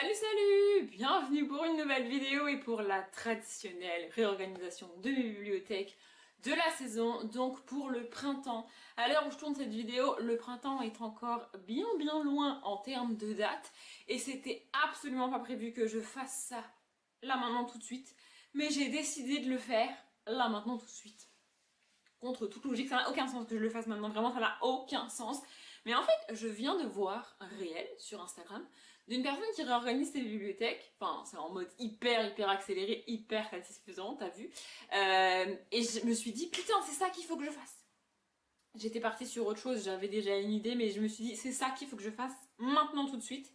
Salut salut! Bienvenue pour une nouvelle vidéo et pour la traditionnelle réorganisation de mes bibliothèques de la saison, donc pour le printemps. À l'heure où je tourne cette vidéo, le printemps est encore bien loin en termes de date et c'était absolument pas prévu que je fasse ça là maintenant tout de suite, mais j'ai décidé de le faire là maintenant tout de suite. Contre toute logique, ça n'a aucun sens que je le fasse maintenant, vraiment ça n'a aucun sens. Mais en fait, je viens de voir un réel sur Instagram d'une personne qui réorganise ses bibliothèques. Enfin, c'est en mode hyper accéléré, hyper satisfaisant, t'as vu. Et je me suis dit, putain, c'est ça qu'il faut que je fasse. J'étais partie sur autre chose, j'avais déjà une idée, mais je me suis dit, c'est ça qu'il faut que je fasse maintenant tout de suite.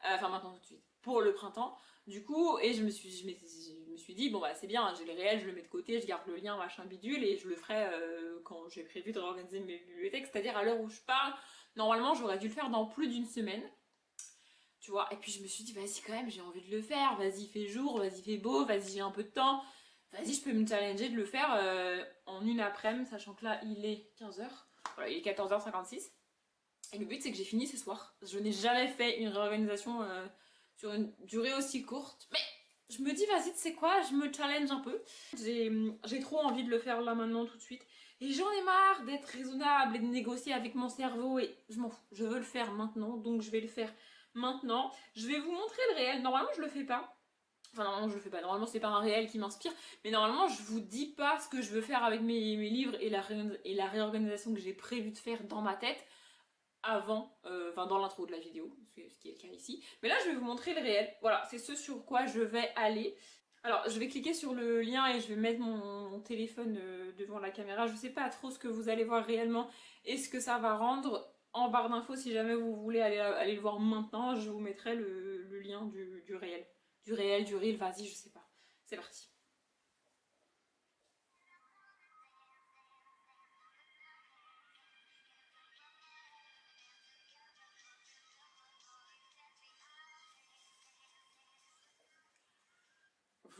Enfin, maintenant tout de suite, pour le printemps. Du coup, et je me suis dit, bon bah c'est bien, j'ai le réel, je le mets de côté, je garde le lien, machin bidule, et je le ferai quand j'ai prévu de réorganiser mes bibliothèques, c'est-à-dire à l'heure où je parle. Normalement, j'aurais dû le faire dans plus d'une semaine. Tu vois, et puis je me suis dit, vas-y quand même, j'ai envie de le faire, vas-y, fait jour, vas-y, fait beau, vas-y, j'ai un peu de temps, vas-y, je peux me challenger de le faire en une après-midi, sachant que là, il est 15h, voilà, il est 14h56. Et le but, c'est que j'ai fini ce soir. Je n'ai jamais fait une réorganisation sur une durée aussi courte, mais je me dis, vas-y, tu sais quoi, je me challenge un peu. J'ai trop envie de le faire là, maintenant, tout de suite. Et j'en ai marre d'être raisonnable et de négocier avec mon cerveau et je m'en fous. Je veux le faire maintenant, donc je vais le faire maintenant. Je vais vous montrer le réel. Normalement, je le fais pas. Enfin, normalement, je le fais pas. Normalement, c'est pas un réel qui m'inspire. Mais normalement, je vous dis pas ce que je veux faire avec mes livres et la réorganisation que j'ai prévu de faire dans ma tête avant, enfin dans l'intro de la vidéo, ce qui est le cas ici. Mais là, je vais vous montrer le réel. Voilà, c'est ce sur quoi je vais aller. Alors, je vais cliquer sur le lien et je vais mettre mon téléphone devant la caméra. Je sais pas trop ce que vous allez voir réellement et ce que ça va rendre. En barre d'infos, si jamais vous voulez aller le voir maintenant, je vous mettrai le lien du réel. Du réel, du reel, vas-y, je sais pas. C'est parti.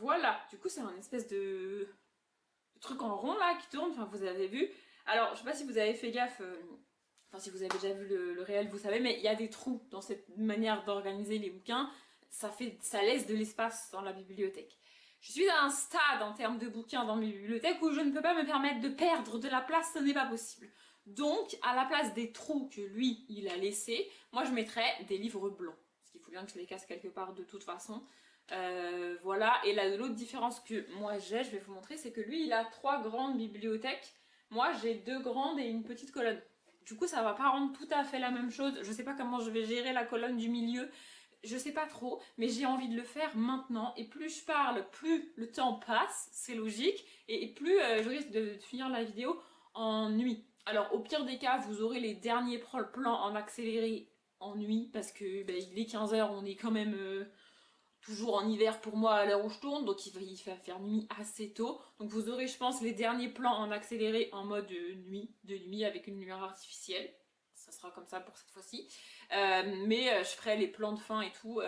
Voilà, du coup c'est un espèce de truc en rond là qui tourne, enfin vous avez vu. Alors je sais pas si vous avez fait gaffe, enfin si vous avez déjà vu le réel vous savez, mais il y a des trous dans cette manière d'organiser les bouquins, ça laisse de l'espace dans la bibliothèque. Je suis à un stade en termes de bouquins dans mes bibliothèques où je ne peux pas me permettre de perdre de la place, ce n'est pas possible. Donc à la place des trous que lui il a laissés, moi je mettrais des livres blancs, parce qu'il faut bien que je les casse quelque part de toute façon. Voilà, et là l'autre différence que moi je vais vous montrer, c'est que lui il a 3 grandes bibliothèques, moi j'ai 2 grandes et une petite colonne. Du coup ça va pas rendre tout à fait la même chose, je sais pas comment je vais gérer la colonne du milieu, je sais pas trop, mais j'ai envie de le faire maintenant, et plus je parle, plus le temps passe, c'est logique, et plus je risque de finir la vidéo en nuit. Alors au pire des cas, vous aurez les derniers plans en accéléré en nuit, parce que il est 15h, on est quand même... toujours en hiver pour moi à l'heure où je tourne, donc il va faire nuit assez tôt. Donc vous aurez, je pense, les derniers plans en accéléré en mode nuit, de nuit avec une lumière artificielle. Ça sera comme ça pour cette fois-ci. Mais je ferai les plans de fin et tout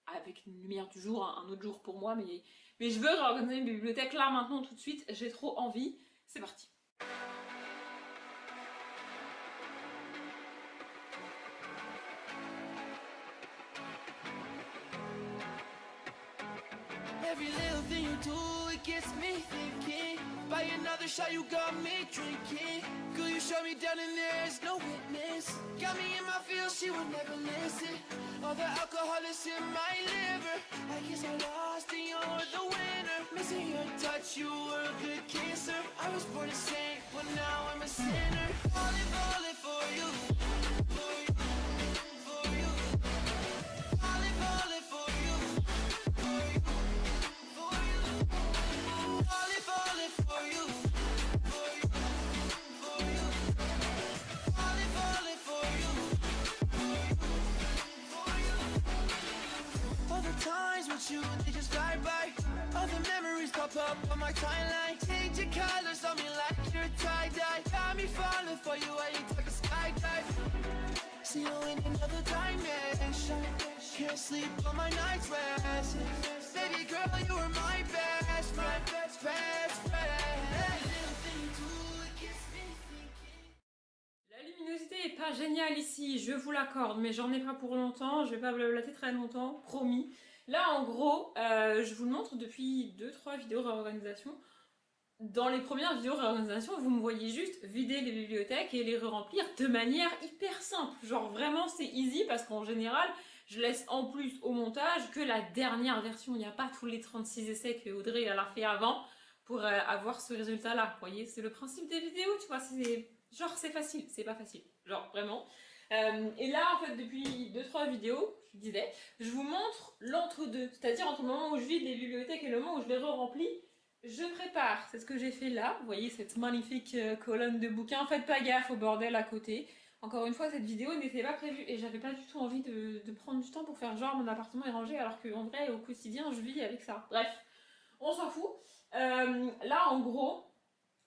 avec une lumière du jour, un autre jour pour moi. Mais je veux réorganiser une bibliothèque là, maintenant, tout de suite. J'ai trop envie. C'est parti. Every little thing you do, it gets me thinking. Buy another shot, you got me drinking. Girl, you shut me down and there's no witness. Got me in my feels, she would never listen. All the alcohol is in my liver. I guess I lost and you're the winner. Missing your touch, you were a good kisser. I was born a saint, but now I'm a sinner. Falling for you. For you. For you. Falling for you. For you. Times with you, they just fly by. All the memories pop up on my timeline. Change your colors on me like you're tie-dye. Got me falling for you, I ain't like a skydive. See you in another dimension. Can't sleep on my night's rest. Baby girl, you were my best friend. Best friend. La luminosité est pas génial ici, je vous l'accorde, mais j'en ai pas pour longtemps, je vais pas blablater très longtemps, promis. Là, en gros, je vous le montre depuis 2-3 vidéos réorganisation. Dans les premières vidéos réorganisation, vous me voyez juste vider les bibliothèques et les remplir de manière hyper simple. Genre vraiment c'est easy parce qu'en général, je laisse en plus au montage que la dernière version. Il n'y a pas tous les 36 essais que Audrey elle a fait avant pour avoir ce résultat-là. Vous voyez, c'est le principe des vidéos, tu vois, c'est facile, c'est pas facile. Genre vraiment. Et là, en fait, depuis 2-3 vidéos, je disais, je vous montre l'entre-deux. C'est-à-dire entre le moment où je vide les bibliothèques et le moment où je les re-remplis. Je prépare, c'est ce que j'ai fait là, vous voyez cette magnifique colonne de bouquins, faites pas gaffe au bordel à côté. Encore une fois, cette vidéo n'était pas prévue et j'avais pas du tout envie de prendre du temps pour faire genre mon appartement est rangé alors qu'en vrai au quotidien je vis avec ça. Bref, on s'en fout. Là en gros,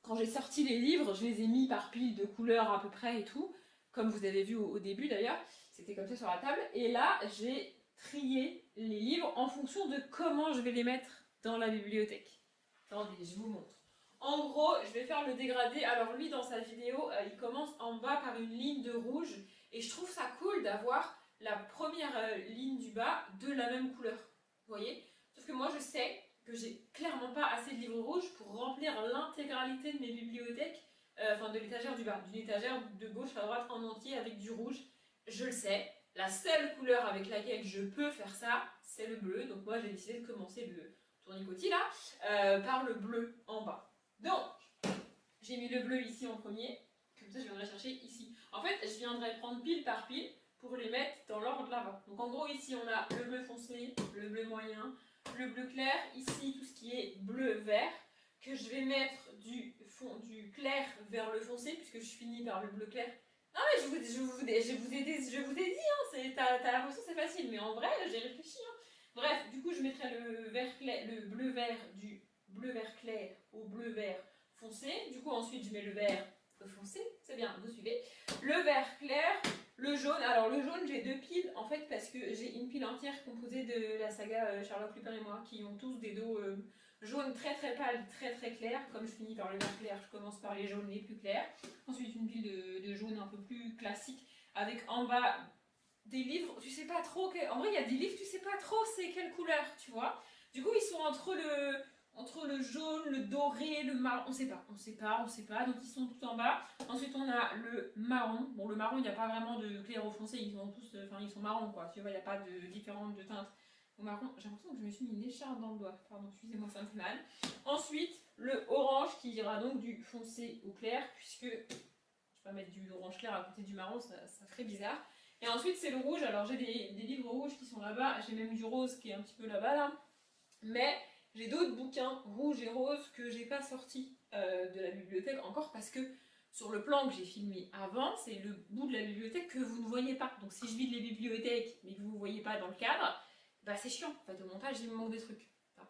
quand j'ai sorti les livres, je les ai mis par pile de couleurs à peu près et tout, comme vous avez vu au début d'ailleurs, c'était comme ça sur la table. Et là j'ai trié les livres en fonction de comment je vais les mettre dans la bibliothèque. Attendez, je vous montre. En gros, je vais faire le dégradé. Alors lui, dans sa vidéo, il commence en bas par une ligne de rouge. Et je trouve ça cool d'avoir la première ligne du bas de la même couleur. Vous voyez? Sauf que moi, je sais que j'ai clairement pas assez de livres rouges pour remplir l'intégralité de mes bibliothèques. Enfin, de l'étagère du bas. D'une étagère de gauche à droite en entier avec du rouge. Je le sais. La seule couleur avec laquelle je peux faire ça, c'est le bleu. Donc moi, j'ai décidé de commencer le tournicotis là, par le bleu en bas. Donc, j'ai mis le bleu ici en premier, comme ça je viendrai chercher ici. En fait, je viendrai prendre pile par pile pour les mettre dans l'ordre là-bas. Donc en gros, ici on a le bleu foncé, le bleu moyen, le bleu clair, ici tout ce qui est bleu-vert, que je vais mettre du clair vers le foncé, puisque je finis par le bleu clair. Ah mais je vous ai dit, hein, t'as l'impression que c'est facile, mais en vrai, j'ai réfléchi, hein. Bref, du coup, je mettrai le bleu-vert du bleu-vert clair au bleu-vert foncé. Du coup, ensuite, je mets le vert foncé. C'est bien, vous suivez. Le vert clair, le jaune. Alors, le jaune, j'ai 2 piles, en fait, parce que j'ai une pile entière composée de la saga Sherlock Lupin et moi, qui ont tous des dos jaunes très très pâles, très très clairs. Comme je finis par le vert clair, je commence par les jaunes les plus clairs. Ensuite, une pile de jaune un peu plus classique, avec en bas des livres, tu sais pas trop, en vrai il y a des livres, tu sais pas trop c'est quelle couleur, tu vois. Du coup ils sont entre le jaune, le doré, le marron, on sait pas, donc ils sont tout en bas. Ensuite on a le marron, bon le marron il n'y a pas vraiment de clair au foncé, ils sont tous, ils sont marrons quoi, tu vois, il n'y a pas de différentes de teintes au marron. J'ai l'impression que je me suis mis une écharpe dans le doigt, pardon, excusez-moi ça me fait mal. Ensuite le orange qui ira donc du foncé au clair, puisque je vais pas mettre du orange clair à côté du marron, ça ferait bizarre. Et ensuite c'est le rouge, alors j'ai des livres rouges qui sont là-bas, j'ai même du rose qui est un petit peu là-bas là. Mais j'ai d'autres bouquins rouges et roses que j'ai pas sortis de la bibliothèque encore parce que sur le plan que j'ai filmé avant, c'est le bout de la bibliothèque que vous ne voyez pas. Donc si je vide les bibliothèques mais que vous ne voyez pas dans le cadre, bah c'est chiant. En fait au montage il me manque des trucs. Enfin,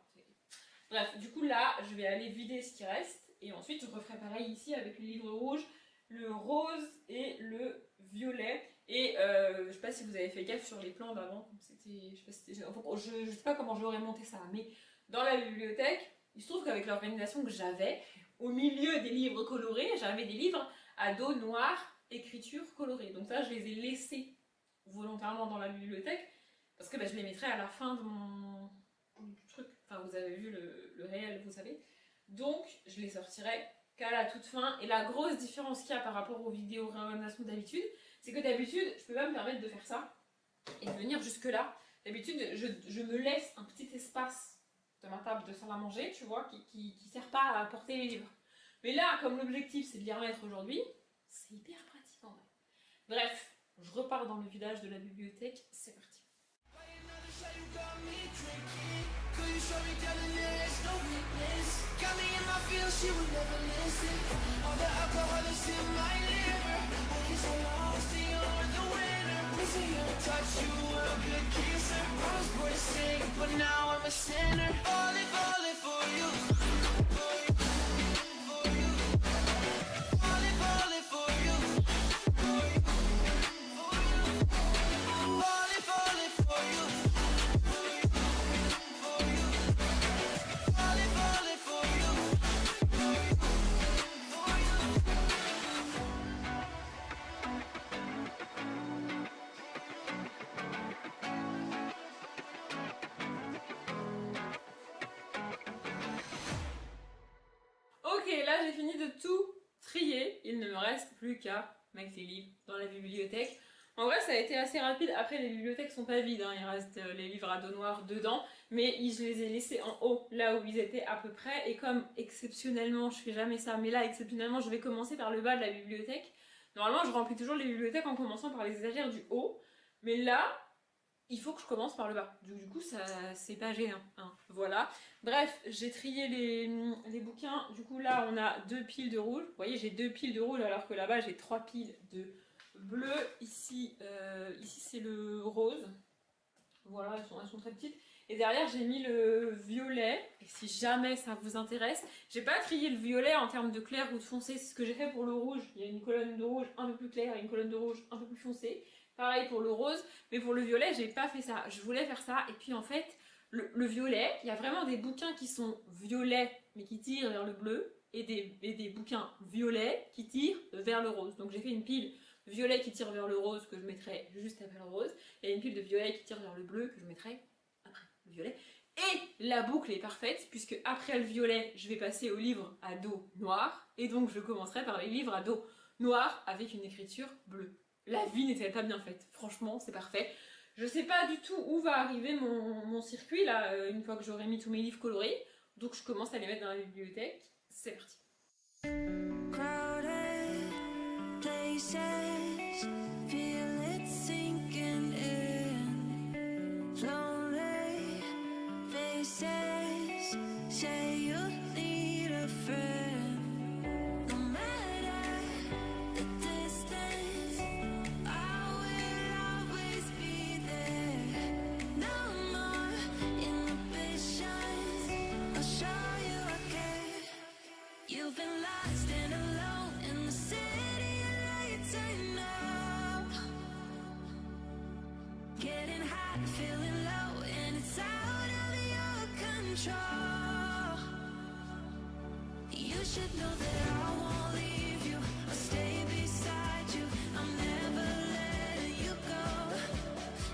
bref, du coup là je vais aller vider ce qui reste et ensuite je referai pareil ici avec le livre rouge, le rose et le violet. Et je sais pas si vous avez fait gaffe sur les plans d'avant, je sais pas comment j'aurais monté ça, mais dans la bibliothèque, il se trouve qu'avec l'organisation que j'avais, au milieu des livres colorés, j'avais des livres à dos noir, écriture colorée. Donc ça, je les ai laissés volontairement dans la bibliothèque, parce que je les mettrai à la fin de mon truc. Enfin, vous avez vu le réel, vous savez. Donc, je les sortirai qu'à la toute fin. Et la grosse différence qu'il y a par rapport aux vidéos réorganisation d'habitude, c'est que d'habitude, je peux pas me permettre de faire ça et de venir jusque là. D'habitude, je me laisse un petit espace de ma table de salle à manger, tu vois, qui sert pas à porter les livres. Mais là, comme l'objectif c'est de les remettre aujourd'hui, c'est hyper pratique en vrai. Bref, je repars dans le village de la bibliothèque, c'est parti. Touch you were a good kisser. I was born to sing, but now I'm a sinner. Falling, falling for you. For you, for you. Falling, falling for you. For you, for you. Falling, falling for you. For you, for you. Falling, falling for you. For you, for you. fini de tout trier. Il ne me reste plus qu'à mettre les livres dans la bibliothèque. En vrai, ça a été assez rapide. Après, les bibliothèques sont pas vides, hein. Il reste les livres à dos noir dedans. Mais je les ai laissés en haut, là où ils étaient à peu près. Et comme exceptionnellement, je fais jamais ça, mais là, exceptionnellement, je vais commencer par le bas de la bibliothèque. Normalement, je remplis toujours les bibliothèques en commençant par les étagères du haut. Mais là, il faut que je commence par le bas. Du coup, ça, c'est pas gênant, hein. Voilà. Bref, j'ai trié les bouquins. Du coup, là, on a 2 piles de rouge. Vous voyez, j'ai 2 piles de rouge alors que là-bas, j'ai 3 piles de bleu. Ici, ici c'est le rose. Voilà, elles sont très petites. Et derrière, j'ai mis le violet. Et si jamais ça vous intéresse, j'ai pas trié le violet en termes de clair ou de foncé. C'est ce que j'ai fait pour le rouge. Il y a une colonne de rouge un peu plus claire et une colonne de rouge un peu plus foncée. Pareil pour le rose. Mais pour le violet, j'ai pas fait ça. Je voulais faire ça. Et puis en fait, le violet, il y a vraiment des bouquins qui sont violets mais qui tirent vers le bleu. Et des bouquins violets qui tirent vers le rose. Donc j'ai fait une pile violet qui tire vers le rose que je mettrai juste après le rose. Et une pile de violet qui tire vers le bleu que je mettrai après le violet. Et la boucle est parfaite puisque après le violet, je vais passer aux livres à dos noir. Et donc je commencerai par les livres à dos noir avec une écriture bleue. La vie n'est-elle pas bien faite? Franchement, c'est parfait. Je sais pas du tout où va arriver mon circuit là, une fois que j'aurai mis tous mes livres colorés. Donc je commence à les mettre dans la bibliothèque. C'est parti. Crowded places, feel it sinking in. Lonely faces, say you need a friend. No matter the distance, I will always be there. No more inhibitions, I'll show you again. You've been lost and alone in the city of lights I know. Getting high, feeling low, and it's out of your control. You should know that I won't leave you. I'll stay beside you. I'm never letting you go.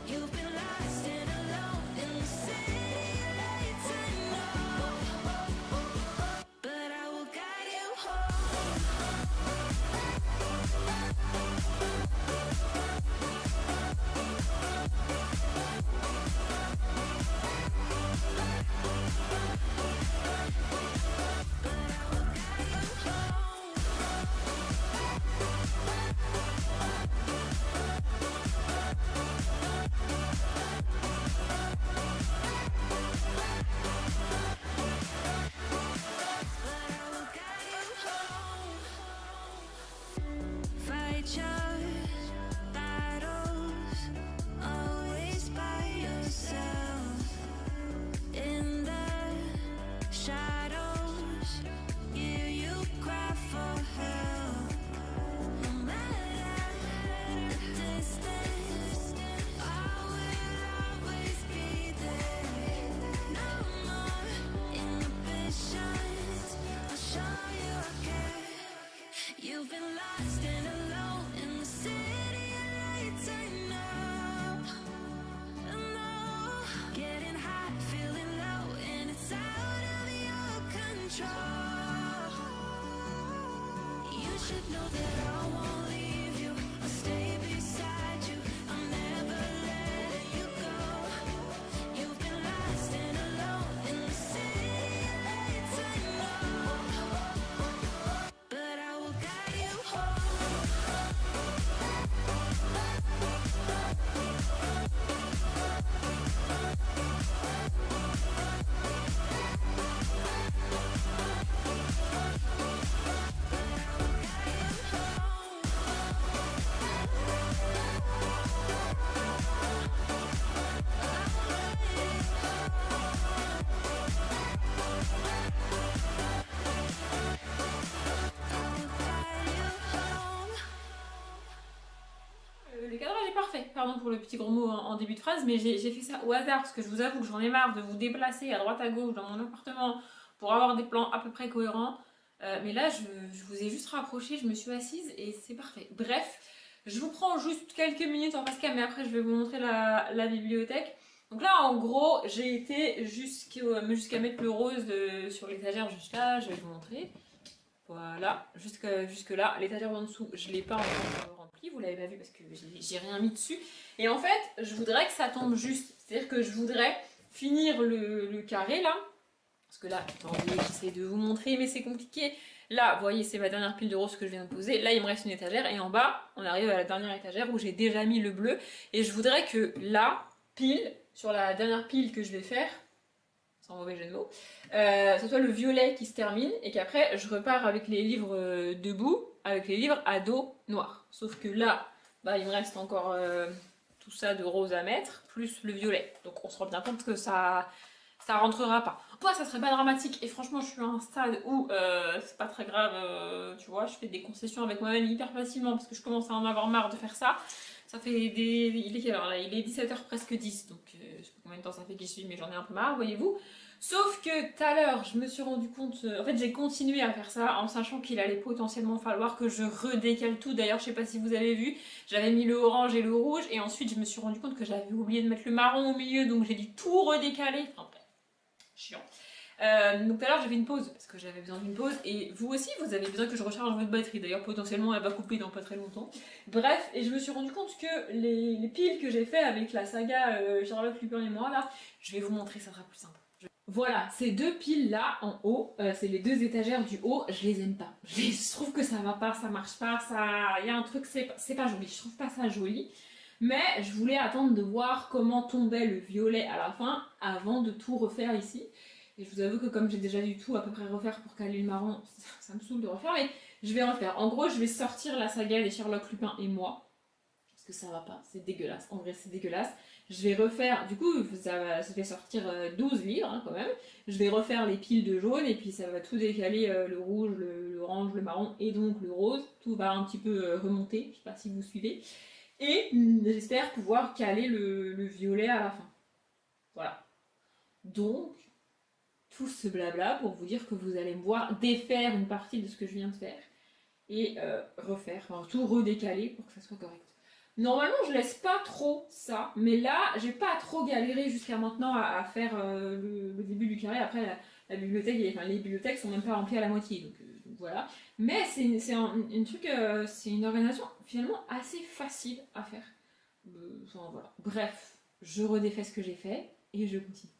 You've been lost and alone in the city of lights I know. But I will guide you home. Fight your battles, always by yourself. In the shadows, hear you cry for help. No matter the distance, I will always be there. No more inhibitions, I'll show you again. You've been lost and alone in the city of lights I know. I know. Getting high, feeling low, and it's out of your control. You should know that I won't leave you. I'll stay beside you. I'm never letting you go. You've been lost and alone in the city of lights I know. But I will guide you home. Le cadrage est parfait. Pardon pour le petit gros mot en début de phrase, mais j'ai fait ça au hasard parce que je vous avoue que j'en ai marre de vous déplacer à droite à gauche dans mon appartement pour avoir des plans à peu près cohérents. Mais là, je vous ai juste rapproché, je me suis assise et c'est parfait. Bref, je vous prends juste quelques minutes en face-cam, mais après je vais vous montrer la bibliothèque. Donc là, en gros, j'ai été jusqu'à mettre le rose sur l'étagère juste là, je vais vous montrer. Voilà, jusque là. L'étagère en dessous, je ne l'ai pas encore remplie, vous l'avez pas vu parce que j'ai rien mis dessus. Et en fait, je voudrais que ça tombe juste. C'est-à-dire que je voudrais finir le carré là. Parce que là, attendez, j'essaie de vous montrer, mais c'est compliqué. Là, vous voyez, c'est ma dernière pile de rose que je viens de poser. Là, il me reste une étagère. Et en bas, on arrive à la dernière étagère où j'ai déjà mis le bleu. Et je voudrais que là, pile, sur la dernière pile que je vais faire, sans mauvais jeu de mots, ce soit le violet qui se termine et qu'après, je repars avec les livres debout, avec les livres à dos noir. Sauf que là, bah, il me reste encore tout ça de rose à mettre, plus le violet. Donc on se rend bien compte que ça rentrera pas. Moi, ça serait pas dramatique. Et franchement, je suis à un stade où c'est pas très grave. Tu vois, je fais des concessions avec moi-même hyper facilement parce que je commence à en avoir marre de faire ça. Ça fait il est quelle heure là? Il est 17h presque 10. Donc je sais pas combien de temps ça fait que j'y suis, mais j'en ai un peu marre, voyez-vous. Sauf que tout à l'heure, je me suis rendu compte. En fait, j'ai continué à faire ça en sachant qu'il allait potentiellement falloir que je redécale tout. D'ailleurs, je sais pas si vous avez vu, j'avais mis le orange et le rouge. Et ensuite, je me suis rendu compte que j'avais oublié de mettre le marron au milieu. Donc j'ai dû tout redécaler. Enfin, chiant. Donc tout à l'heure j'avais une pause parce que j'avais besoin d'une pause et vous aussi vous avez besoin que je recharge votre batterie, d'ailleurs potentiellement elle va couper dans pas très longtemps. Bref, et je me suis rendu compte que les piles que j'ai fait avec la saga Sherlock, Lupin et moi là, je vais vous montrer, ça sera plus simple. Voilà, ces deux piles là en haut, c'est les deux étagères du haut, je les aime pas. Je trouve que ça va pas, ça marche pas, il y a un truc, c'est pas joli, je trouve pas ça joli. Mais je voulais attendre de voir comment tombait le violet à la fin avant de tout refaire ici. Et je vous avoue que comme j'ai déjà du tout à peu près refaire pour caler le marron, ça me saoule de refaire, mais je vais refaire. En gros, je vais sortir la saga des Sherlock, Lupin et moi. Parce que ça va pas, c'est dégueulasse. En vrai, c'est dégueulasse. Je vais refaire, du coup, ça fait sortir 12 livres hein, quand même. Je vais refaire les piles de jaune et puis ça va tout décaler, le rouge, l'orange, le marron et donc le rose. Tout va un petit peu remonter, je sais pas si vous suivez. Et j'espère pouvoir caler le violet à la fin. Voilà. Donc, tout ce blabla pour vous dire que vous allez me voir défaire une partie de ce que je viens de faire et refaire, enfin tout redécaler pour que ça soit correct. Normalement, je laisse pas trop ça, mais là, j'ai pas trop galéré jusqu'à maintenant à faire le début du carré. Après, la bibliothèque, les bibliothèques sont même pas remplies à la moitié, donc voilà. Mais c'est une organisation finalement assez facile à faire. Enfin, voilà. Bref, je redéfais ce que j'ai fait et je continue.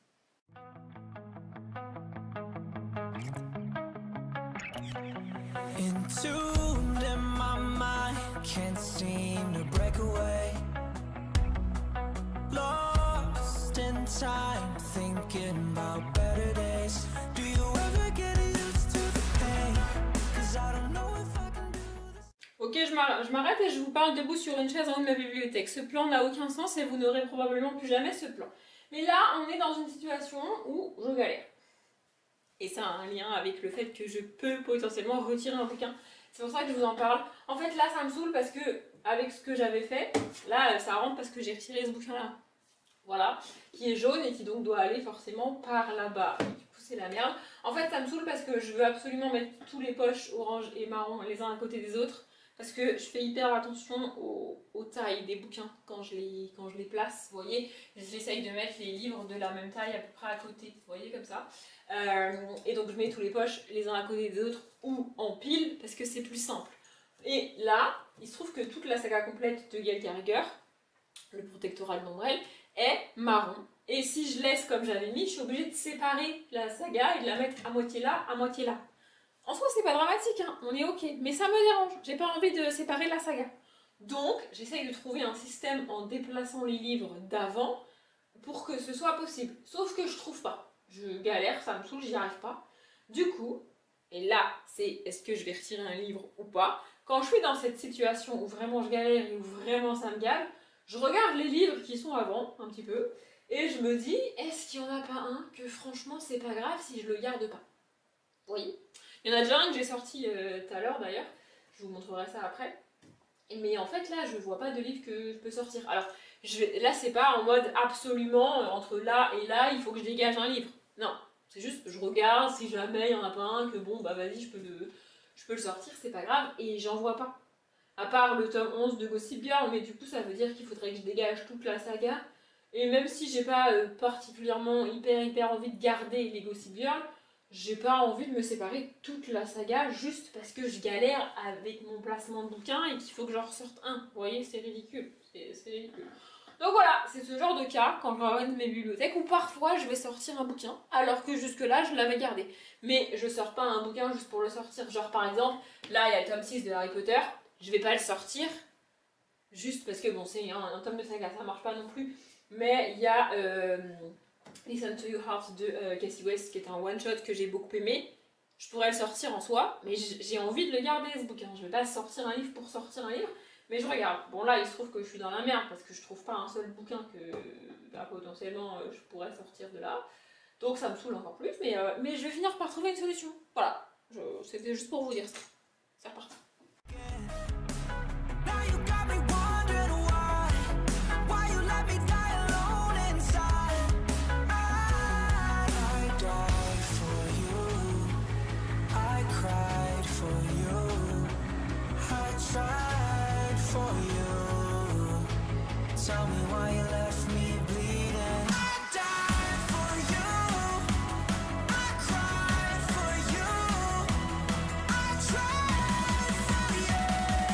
Entombed in my mind, can't seem to break away. Lost in time, thinking about better days. Do you ever get used to the pain? 'Cause I don't know if I can do this. Ok, je m'arrête et je vous parle debout sur une chaise en haut de ma bibliothèque. Ce plan n'a aucun sens et vous n'aurez probablement plus jamais ce plan. Mais là, on est dans une situation où je galère. Et ça a un lien avec le fait que je peux potentiellement retirer un bouquin. C'est pour ça que je vous en parle. En fait, là, ça me saoule parce que, avec ce que j'avais fait, là, ça rentre parce que j'ai retiré ce bouquin-là. Voilà, qui est jaune et qui donc doit aller forcément par là-bas. Du coup, c'est la merde. En fait, ça me saoule parce que je veux absolument mettre tous les poches orange et marron les uns à côté des autres. Parce que je fais hyper attention aux tailles des bouquins quand je les place. Vous voyez, j'essaye de mettre les livres de la même taille à peu près à côté. Vous voyez, comme ça. Et donc je mets tous les poches les uns à côté des autres ou en pile parce que c'est plus simple. Et là, il se trouve que toute la saga complète de Gail Carriger, le protectoral d'ombrelle, est marron. Et si je laisse comme j'avais mis, je suis obligée de séparer la saga et de la mettre à moitié là, à moitié là. En soi, c'est pas dramatique, hein, on est ok, mais ça me dérange, j'ai pas envie de séparer la saga. Donc, j'essaye de trouver un système en déplaçant les livres d'avant pour que ce soit possible. Sauf que je trouve pas. Je galère, ça me saoule, j'y arrive pas. Du coup, et là, c'est est-ce que je vais retirer un livre ou pas. Quand je suis dans cette situation où vraiment je galère et où vraiment ça me gave, je regarde les livres qui sont avant, un petit peu, et je me dis, est-ce qu'il y en a pas un que franchement c'est pas grave si je le garde pas. Vous voyez ? Il y en a déjà un que j'ai sorti tout à l'heure d'ailleurs, je vous montrerai ça après. Mais en fait là, je vois pas de livre que je peux sortir. Alors, là c'est pas en mode absolument, entre là et là, il faut que je dégage un livre. Non, c'est juste, je regarde, si jamais il y en a pas un, que bon, bah vas-y, je peux le sortir, c'est pas grave, et j'en vois pas. À part le tome 11 de Gossip Girl, mais du coup ça veut dire qu'il faudrait que je dégage toute la saga. Et même si j'ai pas particulièrement hyper envie de garder les Gossip Girl, j'ai pas envie de me séparer toute la saga juste parce que je galère avec mon placement de bouquin et qu'il faut que j'en ressorte un. Vous voyez, c'est ridicule. C'est ridicule. Donc voilà, c'est ce genre de cas quand je regarde mes bibliothèques où parfois je vais sortir un bouquin alors que jusque-là je l'avais gardé. Mais je sors pas un bouquin juste pour le sortir. Genre par exemple, là il y a le tome 6 de Harry Potter, je vais pas le sortir juste parce que bon, c'est un tome de saga, ça marche pas non plus. Mais il y a Listen to Your Heart de Cassie West qui est un one-shot que j'ai beaucoup aimé. Je pourrais le sortir en soi, mais j'ai envie de le garder ce bouquin. Je vais pas sortir un livre pour sortir un livre. Mais je regarde. Bon là il se trouve que je suis dans la merde parce que je trouve pas un seul bouquin que potentiellement je pourrais sortir de là. Donc ça me saoule encore plus, mais je vais finir par trouver une solution. Voilà, c'était juste pour vous dire ça. C'est reparti. Tell me why you left me bleeding. I died for you. I cried for you. I tried for you.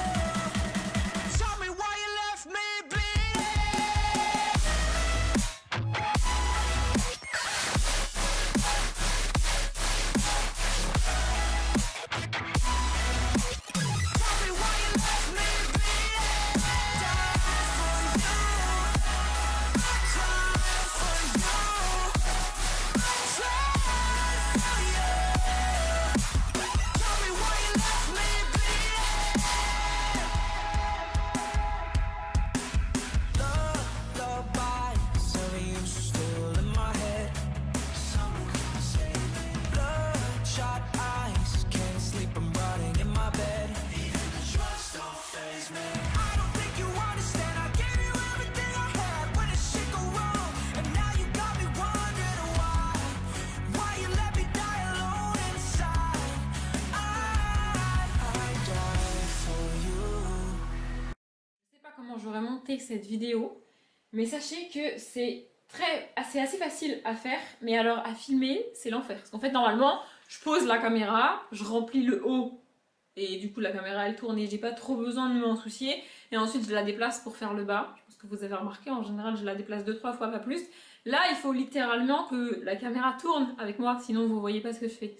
Tell me why you left me bleeding. Comment j'aurais monté cette vidéo, mais sachez que c'est assez facile à faire, mais alors à filmer c'est l'enfer, parce qu'en fait normalement je pose la caméra, je remplis le haut et du coup la caméra elle tourne et j'ai pas trop besoin de m'en soucier, et ensuite je la déplace pour faire le bas. Je pense que vous avez remarqué, en général je la déplace 2-3 fois, pas plus. Là il faut littéralement que la caméra tourne avec moi, sinon vous voyez pas ce que je fais,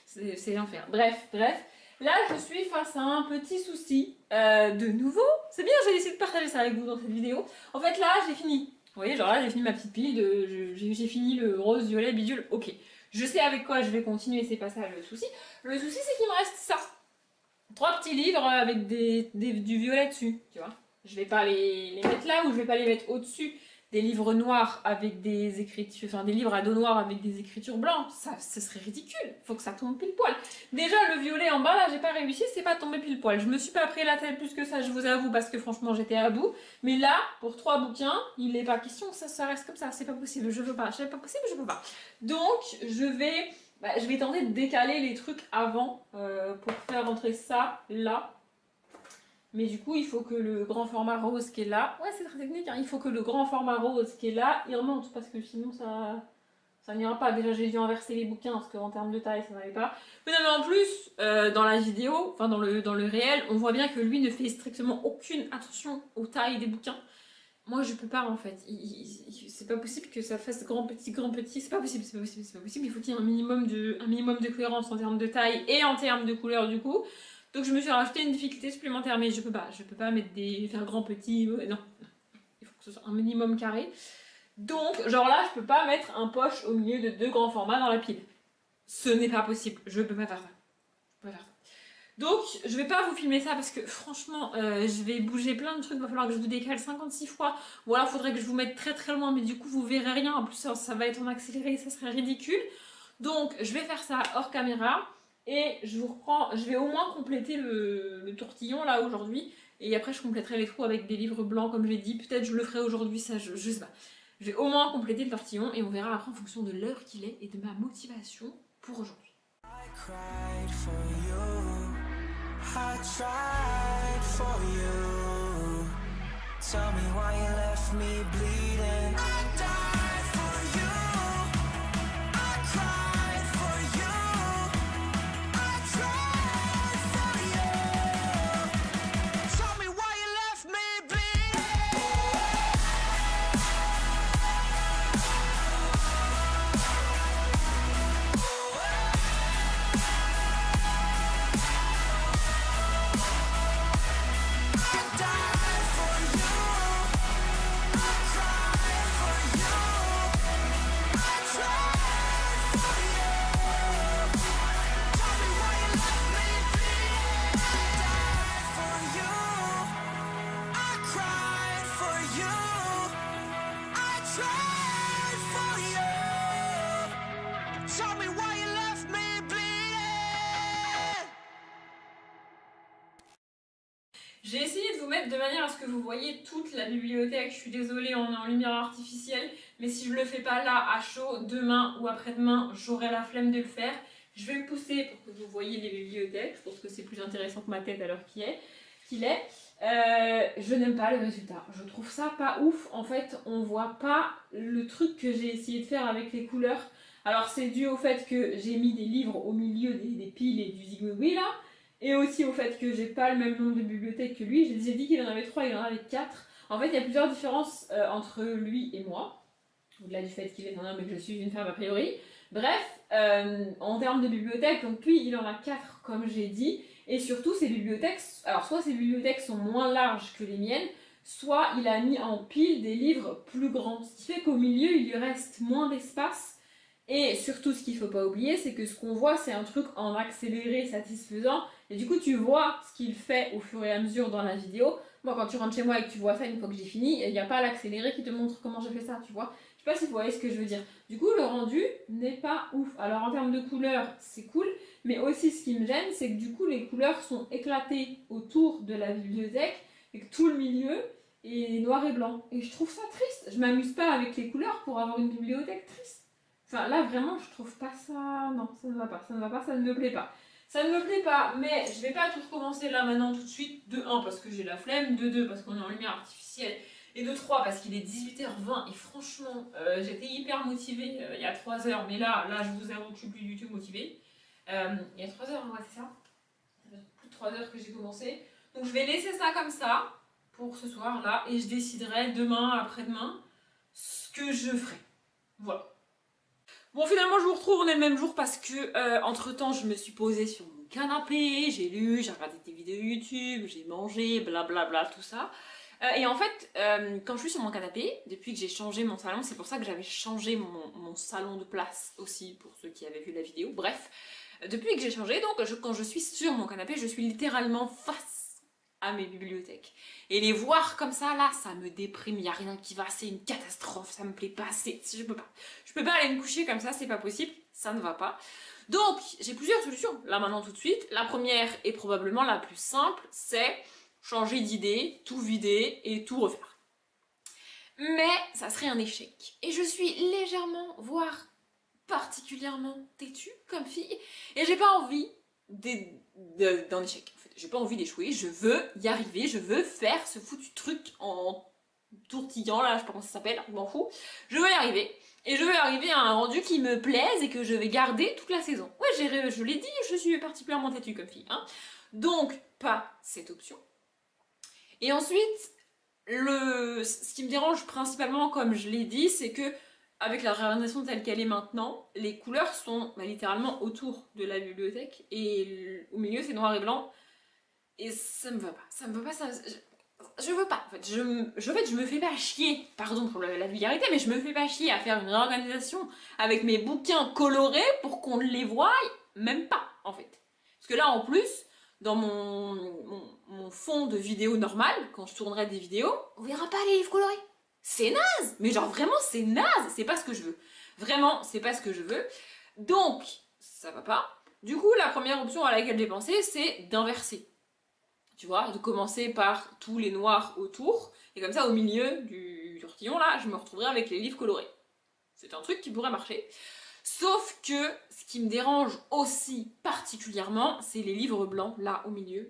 c'est l'enfer. Bref, là je suis face à un petit souci, de nouveau, c'est bien, j'ai décidé de partager ça avec vous dans cette vidéo. En fait là j'ai fini, vous voyez, genre là j'ai fini ma petite pile, j'ai fini le rose, violet, bidule, ok. Je sais avec quoi je vais continuer, c'est pas ça le souci. Le souci c'est qu'il me reste ça. 3 petits livres avec du violet dessus, tu vois. Je vais pas les mettre là, ou je vais pas les mettre au-dessus des livres noirs avec des écritures, enfin des livres à dos noirs avec des écritures blanches. Ça, ce serait ridicule, faut que ça tombe pile poil. Déjà le violet en bas là, j'ai pas réussi, c'est pas tombé pile poil. Je me suis pas pris la tête plus que ça, je vous avoue, parce que franchement j'étais à bout. Mais là, pour 3 bouquins, il n'est pas question que ça reste comme ça, c'est pas possible, je veux pas, c'est pas possible, je peux pas. Donc je vais tenter de décaler les trucs avant pour faire rentrer ça là. Mais du coup, il faut que le grand format rose qui est là... Ouais, c'est très technique, hein. Il faut que le grand format rose qui est là, il remonte, parce que sinon ça n'ira pas. Déjà, j'ai dû inverser les bouquins, parce qu'en termes de taille, ça n'allait pas. Mais non, mais en plus, dans la vidéo, enfin dans le réel, on voit bien que lui ne fait strictement aucune attention aux tailles des bouquins. Moi, je peux pas, en fait. C'est pas possible que ça fasse grand, petit, c'est pas possible, c'est pas possible, c'est pas possible. Il faut qu'il y ait un minimum de cohérence en termes de taille et en termes de couleur, du coup. Donc je me suis rajouté une difficulté supplémentaire, mais je peux pas mettre faire grand petit, non, il faut que ce soit un minimum carré. Donc genre là je peux pas mettre un poche au milieu de 2 grands formats dans la pile. Ce n'est pas possible, je peux pas faire ça. Donc je vais pas vous filmer ça parce que franchement je vais bouger plein de trucs, il va falloir que je vous décale 56 fois. Ou alors il faudrait que je vous mette très loin, mais du coup vous verrez rien, en plus ça va être en accéléré, ça serait ridicule. Donc je vais faire ça hors caméra. Et je vais au moins compléter le tortillon là aujourd'hui. Et après je compléterai les trous avec des livres blancs comme j'ai dit. Peut-être je le ferai aujourd'hui, ça je sais pas. Je vais au moins compléter le tortillon et on verra après en fonction de l'heure qu'il est et de ma motivation pour aujourd'hui. I died for you. I cried for you. J'ai essayé de vous mettre de manière à ce que vous voyez toute la bibliothèque. Je suis désolée, on est en lumière artificielle, mais si je le fais pas là à chaud, demain ou après-demain, j'aurai la flemme de le faire. Je vais me pousser pour que vous voyez les bibliothèques. Je pense que c'est plus intéressant que ma tête à l'heure qu'il est. Je n'aime pas le résultat. Je trouve ça pas ouf. En fait, on voit pas le truc que j'ai essayé de faire avec les couleurs. Alors c'est dû au fait que j'ai mis des livres au milieu des piles et du zigouigoui là. Et aussi au fait que j'ai pas le même nombre de bibliothèques que lui. J'ai dit qu'il en avait 3, il en avait 4. En fait, il y a plusieurs différences entre lui et moi. Au-delà du fait qu'il est un homme et que je suis une femme a priori. Bref, en termes de bibliothèques, donc lui il en a 4 comme j'ai dit. Et surtout ces bibliothèques, alors soit ces bibliothèques sont moins larges que les miennes, soit il a mis en pile des livres plus grands. Ce qui fait qu'au milieu il lui reste moins d'espace. Et surtout, ce qu'il ne faut pas oublier, c'est que ce qu'on voit, c'est un truc en accéléré satisfaisant. Et du coup, tu vois ce qu'il fait au fur et à mesure dans la vidéo. Moi, quand tu rentres chez moi et que tu vois ça une fois que j'ai fini, il n'y a pas l'accéléré qui te montre comment j'ai fait ça, tu vois. Je sais pas si vous voyez ce que je veux dire. Du coup, le rendu n'est pas ouf. Alors, en termes de couleurs, c'est cool. Mais aussi, ce qui me gêne, c'est que du coup, les couleurs sont éclatées autour de la bibliothèque et que tout le milieu est noir et blanc. Et je trouve ça triste. Je m'amuse pas avec les couleurs pour avoir une bibliothèque triste. Enfin, là, vraiment, je trouve pas ça... Non, ça ne va pas, ça ne va pas, ça ne me plaît pas. Ça ne me plaît pas, mais je vais pas tout recommencer là, maintenant, tout de suite. De 1, parce que j'ai la flemme. De 2, parce qu'on est en lumière artificielle. Et de 3, parce qu'il est 18h20. Et franchement, j'étais hyper motivée il y a 3 heures. Mais là, je vous avoue que je suis plus du tout motivée. Il y a 3 heures, ouais, c'est ça. Ça fait plus de 3 heures que j'ai commencé. Donc, je vais laisser ça comme ça, pour ce soir, là. Et je déciderai demain, après-demain, ce que je ferai. Voilà. Bon, finalement, je vous retrouve, on est le même jour parce que, entre-temps, je me suis posée sur mon canapé, j'ai lu, j'ai regardé des vidéos YouTube, j'ai mangé, blablabla, tout ça. Et en fait, quand je suis sur mon canapé, depuis que j'ai changé mon salon, c'est pour ça que j'avais changé mon salon de place aussi, pour ceux qui avaient vu la vidéo, bref. Depuis que j'ai changé, donc, quand je suis sur mon canapé, je suis littéralement face à mes bibliothèques. Et les voir comme ça, là, ça me déprime, il n'y a rien qui va, c'est une catastrophe, ça me plaît pas, je peux pas. Je peux pas aller me coucher comme ça, c'est pas possible, ça ne va pas. Donc, j'ai plusieurs solutions, là maintenant tout de suite. La première, et probablement la plus simple, c'est changer d'idée, tout vider et tout refaire. Mais ça serait un échec. Et je suis légèrement, voire particulièrement têtue comme fille, et j'ai pas envie d'un échec. En fait, j'ai pas envie d'échouer, je veux y arriver, je veux faire ce foutu truc en tourtillant, là, je sais pas comment ça s'appelle, je m'en fous. Je veux y arriver. Et je veux arriver à un rendu qui me plaise et que je vais garder toute la saison. Ouais, je l'ai dit, je suis particulièrement têtue comme fille. Hein. Donc, pas cette option. Et ensuite, ce qui me dérange principalement, comme je l'ai dit, c'est que avec la réorganisation telle qu'elle est maintenant, les couleurs sont littéralement autour de la bibliothèque et au milieu c'est noir et blanc et ça me va pas, je veux pas, en fait, je me fais pas chier, pardon pour la vulgarité, mais je me fais pas chier à faire une réorganisation avec mes bouquins colorés pour qu'on les voie, même pas en fait. Parce que là en plus, dans mon fond de vidéo normal, quand je tournerai des vidéos, on verra pas les livres colorés. C'est naze, mais genre vraiment c'est naze, c'est pas ce que je veux. Vraiment, c'est pas ce que je veux. Donc, ça va pas. Du coup, la première option à laquelle j'ai pensé, c'est d'inverser. Tu vois, de commencer par tous les noirs autour, et comme ça, au milieu du tortillon, là, je me retrouverai avec les livres colorés. C'est un truc qui pourrait marcher. Sauf que, ce qui me dérange aussi particulièrement, c'est les livres blancs, là, au milieu.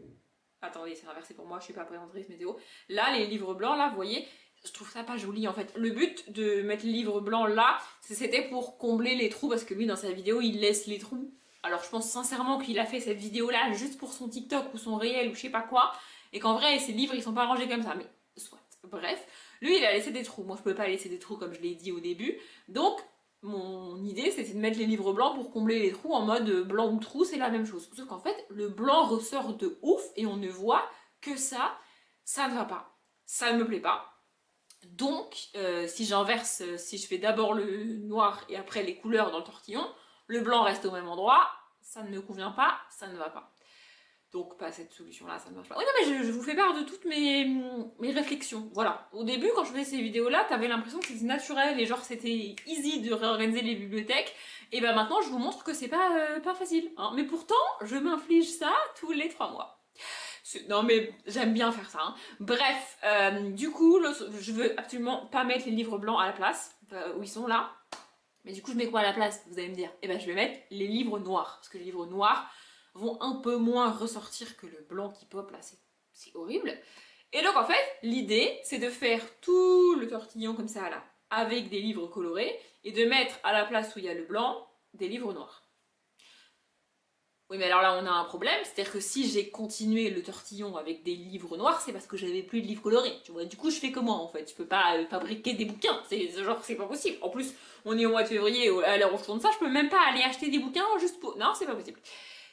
Attendez, c'est inversé pour moi, je suis pas présentatrice météo. Là, les livres blancs, là, vous voyez, je trouve ça pas joli en fait. Le but de mettre le livre blanc là, c'était pour combler les trous parce que lui dans sa vidéo il laisse les trous. Alors je pense sincèrement qu'il a fait cette vidéo là juste pour son TikTok ou son réel ou je sais pas quoi. Et qu'en vrai ses livres ils sont pas rangés comme ça. Mais soit. Bref, lui il a laissé des trous. Moi je peux pas laisser des trous comme je l'ai dit au début. Donc mon idée c'était de mettre les livres blancs pour combler les trous en mode blanc ou trou c'est la même chose. Sauf qu'en fait le blanc ressort de ouf et on ne voit que ça. Ça ne va pas. Ça ne me plaît pas. Donc, si j'inverse, si je fais d'abord le noir et après les couleurs dans le tortillon, le blanc reste au même endroit, ça ne me convient pas, ça ne va pas. Donc, pas cette solution-là, ça ne marche pas. Oui, non, mais je vous fais part de toutes mes réflexions. Voilà. Au début, quand je faisais ces vidéos-là, t'avais l'impression que c'était naturel et genre c'était easy de réorganiser les bibliothèques. Et ben maintenant, je vous montre que c'est pas facile. Hein. Mais pourtant, je m'inflige ça tous les 3 mois. Non mais j'aime bien faire ça. Hein. Bref, du coup, je veux absolument pas mettre les livres blancs à la place, où ils sont là. Mais du coup, je mets quoi à la place, vous allez me dire? Eh ben, je vais mettre les livres noirs. Parce que les livres noirs vont un peu moins ressortir que le blanc qui pop, là, c'est horrible. Et donc, en fait, l'idée, c'est de faire tout le tortillon comme ça, là, avec des livres colorés, et de mettre à la place où il y a le blanc, des livres noirs. Oui, mais alors là, on a un problème, c'est-à-dire que si j'ai continué le tortillon avec des livres noirs, c'est parce que j'avais plus de livres colorés, tu vois. Du coup, je fais comment, en fait? Je peux pas fabriquer des bouquins, c'est pas possible. En plus, on est au mois de février, à l'heure où je tourne ça, je peux même pas aller acheter des bouquins juste pour... Non, c'est pas possible.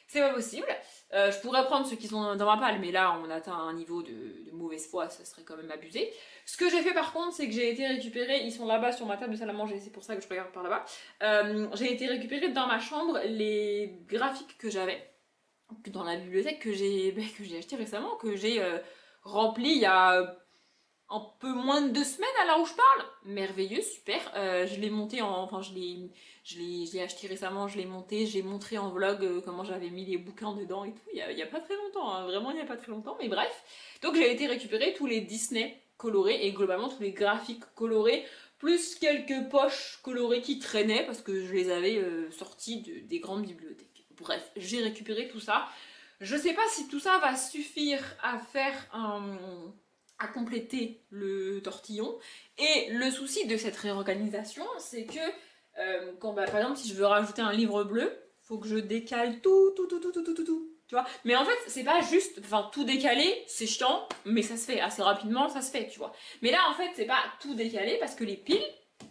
C'est pas possible. Je pourrais prendre ceux qui sont dans ma palle, mais là, on atteint un niveau de mauvaise foi, ça serait quand même abusé. Ce que j'ai fait par contre, c'est que j'ai été récupérer, ils sont là-bas sur ma table de salle à manger, c'est pour ça que je regarde par là-bas. J'ai été récupérer dans ma chambre les graphiques que j'avais dans la bibliothèque que j'ai acheté récemment, que j'ai rempli il y a un peu moins de 2 semaines à l'heure où je parle. Merveilleux, super. Je l'ai monté en... Enfin, je l'ai acheté récemment, je l'ai monté, j'ai montré en vlog comment j'avais mis les bouquins dedans et tout. Il y a pas très longtemps, hein, vraiment il y a pas très longtemps, mais bref. Donc j'ai été récupérer tous les Disney colorés et globalement tous les graphiques colorés, plus quelques poches colorées qui traînaient parce que je les avais sortis des grandes bibliothèques. Bref, j'ai récupéré tout ça. Je sais pas si tout ça va suffire à faire à compléter le tortillon. Et le souci de cette réorganisation, c'est que quand, par exemple, si je veux rajouter un livre bleu, faut que je décale tout. Tu vois. Mais en fait, c'est pas juste, enfin, tout décaler, c'est chiant, mais ça se fait assez rapidement, ça se fait, tu vois. Mais là, en fait, c'est pas tout décaler parce que les piles,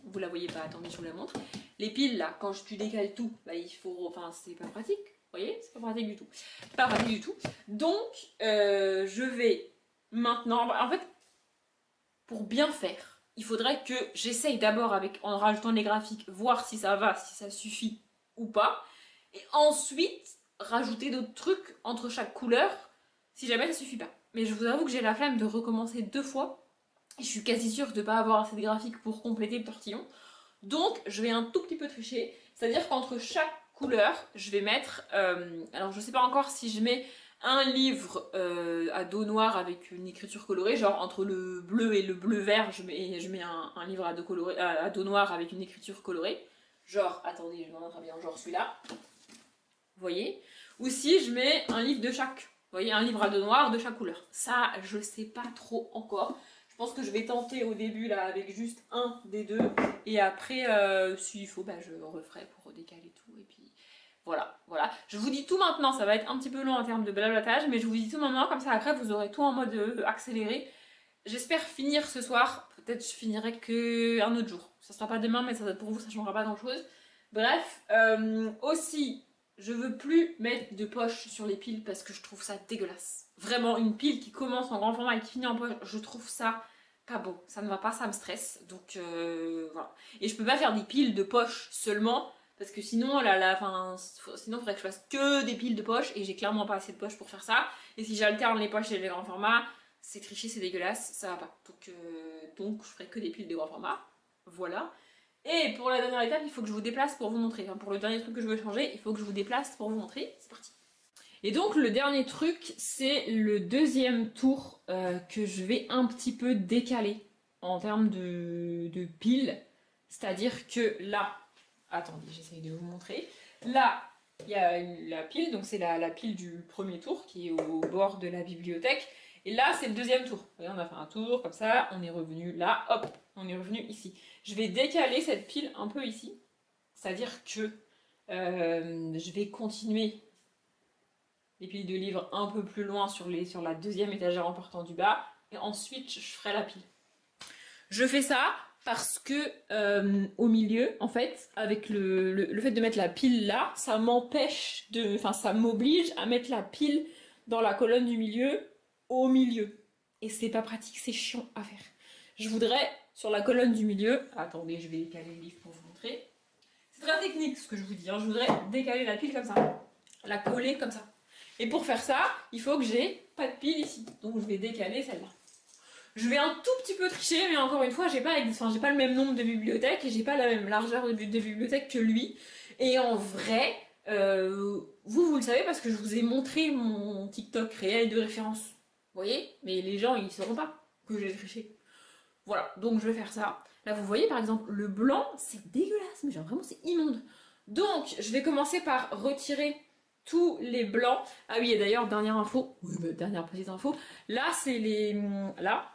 vous la voyez pas, attendez, je vous la montre. Les piles, là, quand tu décales tout, bah, il faut, enfin, c'est pas pratique. Vous voyez, c'est pas pratique du tout. Pas pratique du tout. Donc, je vais maintenant, en fait, pour bien faire, il faudrait que j'essaye d'abord en rajoutant les graphiques, voir si ça va, si ça suffit ou pas. Et ensuite, rajouter d'autres trucs entre chaque couleur, si jamais ça suffit pas. Mais je vous avoue que j'ai la flemme de recommencer 2 fois. Et je suis quasi sûre de ne pas avoir assez de graphiques pour compléter le tortillon. Donc, je vais un tout petit peu tricher. C'est-à-dire qu'entre chaque couleur, je vais mettre... alors, je sais pas encore si je mets un livre à dos noir avec une écriture colorée, genre entre le bleu et le bleu-vert, je mets un livre à dos noir avec une écriture colorée. Genre, attendez, je vais montrer bien, genre celui-là. Vous voyez? Ou si je mets un livre de chaque. Vous voyez, un livre à dos noir de chaque couleur. Ça, je sais pas trop encore. Je pense que je vais tenter au début là avec juste un des deux. Et après, s'il faut, bah, je referai pour décaler tout. Et puis voilà, voilà. Je vous dis tout maintenant, ça va être un petit peu long en termes de blablatage, mais je vous dis tout maintenant, comme ça après vous aurez tout en mode accéléré. J'espère finir ce soir. Peut-être je finirai qu'un autre jour. Ça sera pas demain, mais ça, pour vous ça changera pas grand chose. Bref, aussi, je veux plus mettre de poche sur les piles parce que je trouve ça dégueulasse. Vraiment, une pile qui commence en grand format et qui finit en poche, je trouve ça pas beau. Ça ne va pas, ça me stresse. Donc voilà. Et je peux pas faire des piles de poche seulement parce que sinon, sinon, il faudrait que je fasse que des piles de poche et j'ai clairement pas assez de poche pour faire ça. Et si j'alterne les poches et les grands formats, c'est triché, c'est dégueulasse, ça va pas. Donc je ferai que des piles de grand format. Voilà. Et pour la dernière étape, il faut que je vous déplace pour vous montrer. Enfin, pour le dernier truc que je veux changer, il faut que je vous déplace pour vous montrer. C'est parti. Et donc le dernier truc, c'est le deuxième tour que je vais un petit peu décaler en termes de piles. C'est-à-dire que là, attendez, j'essaye de vous montrer. Là, il y a la pile, donc c'est la pile du premier tour qui est au bord de la bibliothèque. Et là, c'est le deuxième tour. Vous voyez, on a fait un tour comme ça, on est revenu là, hop, on est revenu ici. Je vais décaler cette pile un peu ici. C'est-à-dire que je vais continuer les piles de livres un peu plus loin sur la deuxième étagère en partant du bas. Et ensuite, je ferai la pile. Je fais ça parce que au milieu, en fait, avec le fait de mettre la pile là, ça m'empêche ça m'oblige à mettre la pile dans la colonne du milieu au milieu. Et c'est pas pratique, c'est chiant à faire. Je voudrais, sur la colonne du milieu... Attendez, je vais décaler le livre pour vous montrer. C'est très technique ce que je vous dis. Hein. Je voudrais décaler la pile comme ça. La coller comme ça. Et pour faire ça, il faut que j'ai pas de pile ici. Donc je vais décaler celle-là. Je vais un tout petit peu tricher, mais encore une fois, j'ai pas le même nombre de bibliothèques et j'ai pas la même largeur de bibliothèque que lui. Et en vrai, vous le savez parce que je vous ai montré mon TikTok réel de référence voyez? Mais les gens, ils sauront pas que j'ai triché. Voilà, donc je vais faire ça. Là, vous voyez, par exemple, le blanc, c'est dégueulasse, mais genre vraiment, c'est immonde. Donc, je vais commencer par retirer tous les blancs. Ah oui, et d'ailleurs, dernière info, dernière petite info, là, c'est les... Là,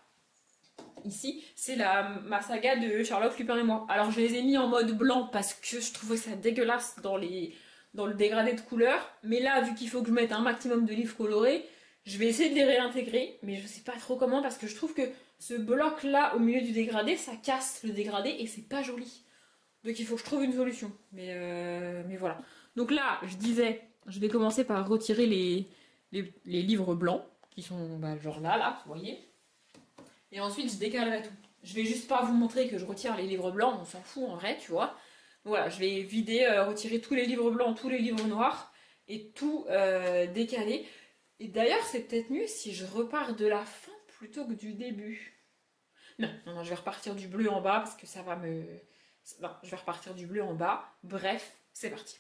ici, c'est ma saga de Sherlock, Lupin et moi. Alors, je les ai mis en mode blanc parce que je trouvais ça dégueulasse dans le dégradé de couleurs. Mais là, vu qu'il faut que je mette un maximum de livres colorés, je vais essayer de les réintégrer. Mais je sais pas trop comment parce que je trouve que ce bloc là au milieu du dégradé, ça casse le dégradé et c'est pas joli. Donc il faut que je trouve une solution. Mais voilà. Donc là, je disais, je vais commencer par retirer les livres blancs qui sont genre là, vous voyez. Et ensuite, je décalerai tout. Je vais juste pas vous montrer que je retire les livres blancs, on s'en fout en vrai, tu vois. Voilà, je vais vider, retirer tous les livres blancs, tous les livres noirs et tout décaler. Et d'ailleurs, c'est peut-être mieux si je repars de la fin plutôt que du début. Non, je vais repartir du bleu en bas parce que ça va me... Non, je vais repartir du bleu en bas. Bref, c'est parti.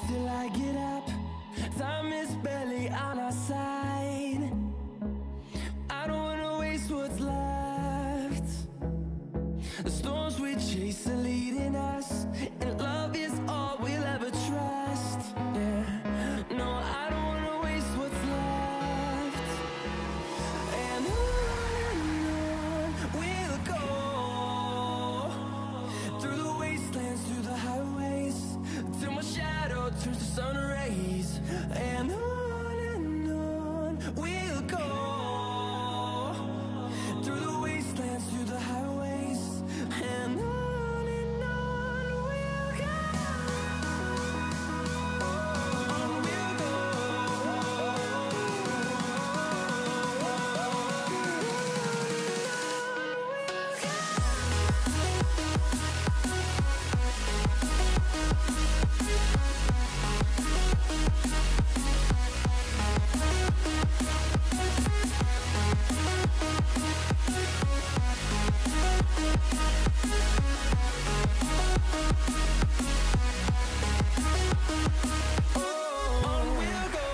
Till I get up, time is barely on our side. I don't wanna waste what's left. The storms we chase are leading us, and love is all we'll ever trust. Yeah, no, I don't wanna waste what's left. And on we'll go, through the wastelands, through the highways, till my shadow turns to sun rays. And on we'll go, through the wastelands, through the highways. And on we'll go, on we'll go.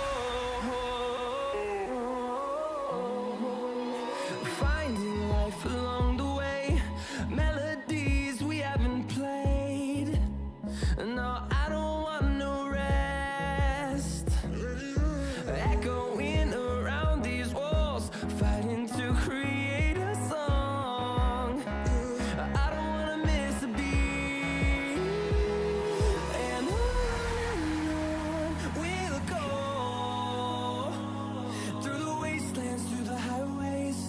Finding life along the way, melodies we haven't played. No, I don't want no rest. Echoing around these walls, fighting to create a song. I don't wanna miss a beat. And on we'll go, through the wastelands, through the highways,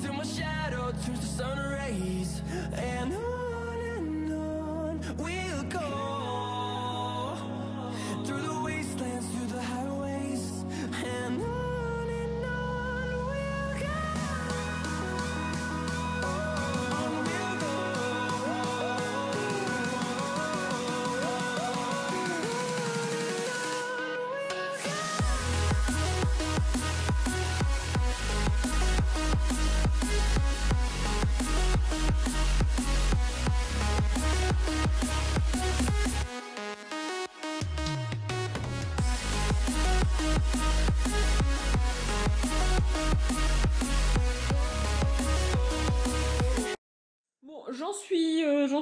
till my shadow turns to sun rays. And on we'll go, through the wastelands, through the highways. And on we'll go, on we'll go. Bon, j'en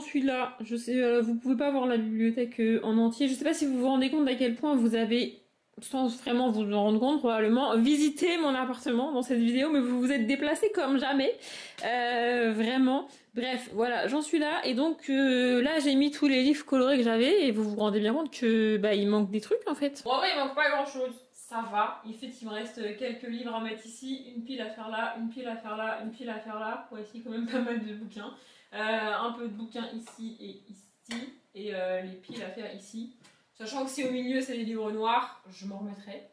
suis là. Je sais, vous pouvez pas voir la bibliothèque en entier. Je sais pas si vous vous rendez compte à quel point vous avez, sans vraiment vous en rendre compte probablement, visité mon appartement dans cette vidéo, mais vous vous êtes déplacé comme jamais. Vraiment. Bref, voilà, j'en suis là. Et donc là, j'ai mis tous les livres colorés que j'avais et vous vous rendez bien compte que il manque des trucs en fait. Bon, en vrai, il manque pas grand chose. Ça va. Il fait qu'il me reste quelques livres à mettre ici, une pile à faire là, une pile à faire là, une pile à faire là. Ouais, ici quand même pas mal de bouquins. Un peu de bouquins ici et ici. Et les piles à faire ici. Sachant que si au milieu c'est les livres noirs, je m'en remettrai.